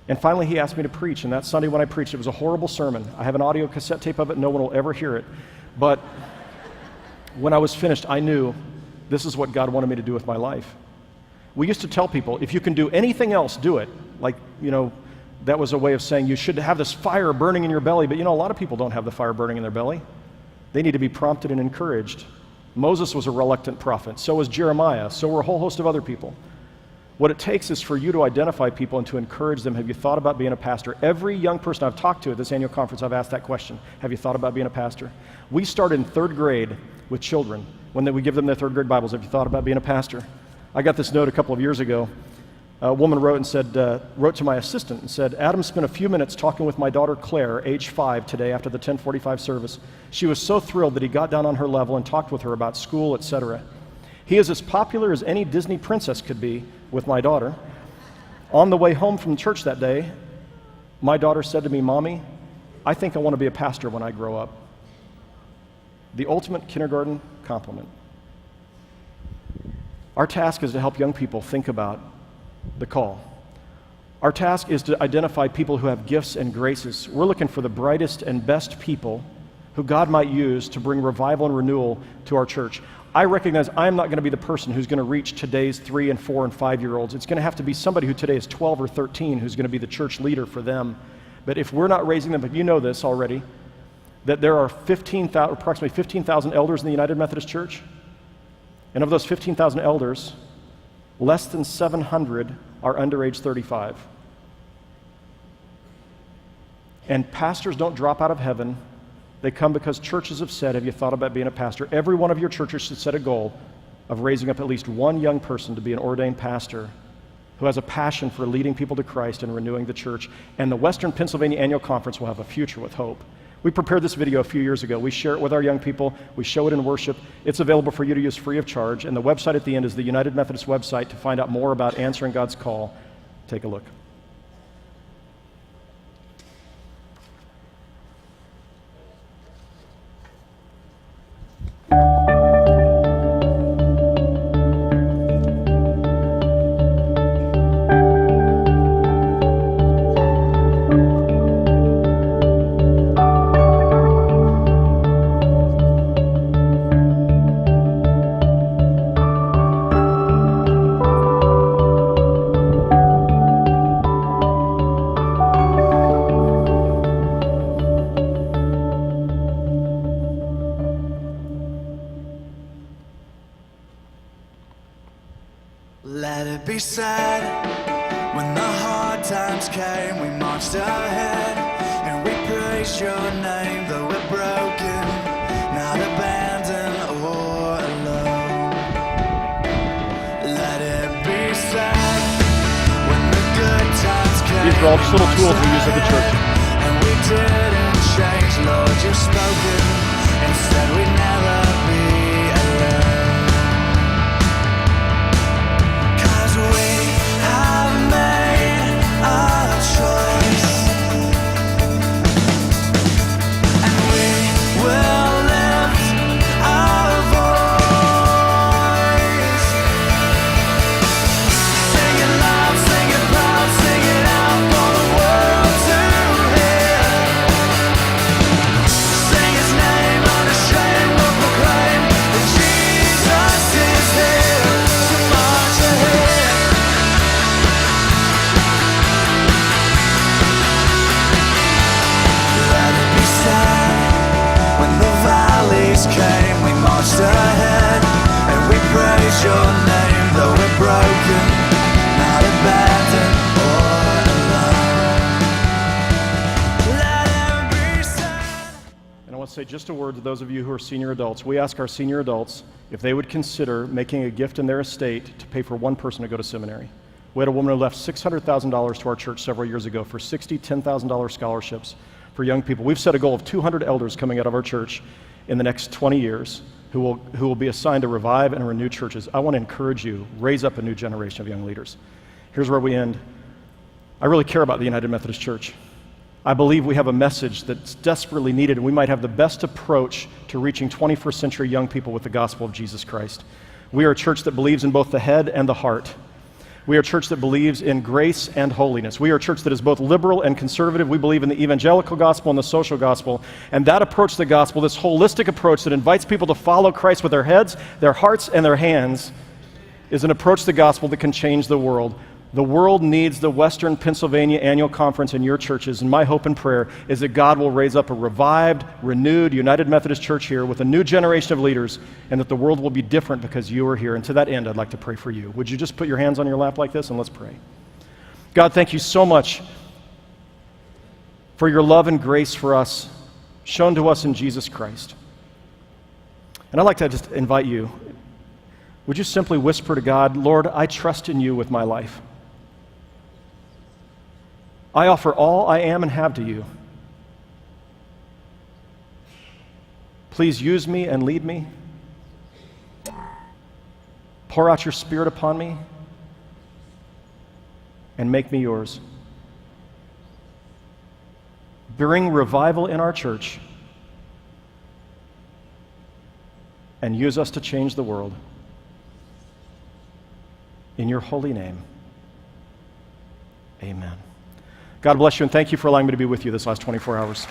And finally he asked me to preach, and that Sunday when I preached, it was a horrible sermon. I have an audio cassette tape of it, no one will ever hear it. But when I was finished, I knew this is what God wanted me to do with my life. We used to tell people, if you can do anything else, do it. Like, that was a way of saying you should have this fire burning in your belly, but a lot of people don't have the fire burning in their belly. They need to be prompted and encouraged. Moses was a reluctant prophet, so was Jeremiah, so were a whole host of other people. What it takes is for you to identify people and to encourage them. Have you thought about being a pastor? Every young person I've talked to at this annual conference, I've asked that question. Have you thought about being a pastor? We started in 3rd grade with children. When we give them their 3rd grade Bibles, have you thought about being a pastor? I got this note a couple of years ago. A woman wrote to my assistant and said, Adam spent a few minutes talking with my daughter Claire, age 5, today after the 10:45 service. She was so thrilled that he got down on her level and talked with her about school, etc. He is as popular as any Disney princess could be with my daughter. On the way home from church that day, my daughter said to me, Mommy, I think I want to be a pastor when I grow up. The ultimate kindergarten compliment. Our task is to help young people think about the call. Our task is to identify people who have gifts and graces. We're looking for the brightest and best people who God might use to bring revival and renewal to our church. I recognize I'm not going to be the person who's going to reach today's 3 and 4 and 5-year-olds. It's going to have to be somebody who today is 12 or 13 who's going to be the church leader for them. But if we're not raising them, but you know this already, that there are approximately 15,000 elders in the United Methodist Church. And of those 15,000 elders, less than 700 are under age 35. And pastors don't drop out of heaven. They come because churches have said, have you thought about being a pastor? Every one of your churches should set a goal of raising up at least one young person to be an ordained pastor who has a passion for leading people to Christ and renewing the church. And the Western Pennsylvania Annual Conference will have a future with hope. We prepared this video a few years ago. We share it with our young people. We show it in worship. It's available for you to use free of charge. And the website at the end is the United Methodist website to find out more about answering God's call. Take a look. Let it be said, when the hard times came, we marched ahead, and we praised your name, though we're broken, not abandoned or alone. Let it be said, when the good times came, these are all just little tools we use at the church. and we didn't change, Lord, you've spoken, and said we'd never be alone. We have made a choice. Jesus came, we marched ahead, and we praise your name, though we're broken, not abandoned or alone. Let every sound. And I want to say just a word to those of you who are senior adults. We ask our senior adults if they would consider making a gift in their estate to pay for one person to go to seminary. We had a woman who left $600,000 to our church several years ago for 60 $10,000 scholarships for young people. We've set a goal of 200 elders coming out of our church in the next 20 years who will be assigned to revive and renew churches. I want to encourage you, raise up a new generation of young leaders. Here's where we end. I really care about the United Methodist Church. I believe we have a message that's desperately needed, and we might have the best approach to reaching 21st century young people with the gospel of Jesus Christ. We are a church that believes in both the head and the heart. We are a church that believes in grace and holiness. We are a church that is both liberal and conservative. We believe in the evangelical gospel and the social gospel. And that approach to the gospel, this holistic approach that invites people to follow Christ with their heads, their hearts, and their hands, is an approach to the gospel that can change the world. The world needs the Western Pennsylvania Annual Conference in your churches, and my hope and prayer is that God will raise up a revived, renewed, United Methodist Church here with a new generation of leaders, and that the world will be different because you are here. And to that end, I'd like to pray for you. Would you just put your hands on your lap like this, and let's pray. God, thank you so much for your love and grace for us, shown to us in Jesus Christ. And I'd like to just invite you, would you simply whisper to God, Lord, I trust in you with my life. I offer all I am and have to you. Please use me and lead me. Pour out your Spirit upon me and make me yours. Bring revival in our church and use us to change the world. In your holy name, amen. God bless you, and thank you for allowing me to be with you this last 24 hours.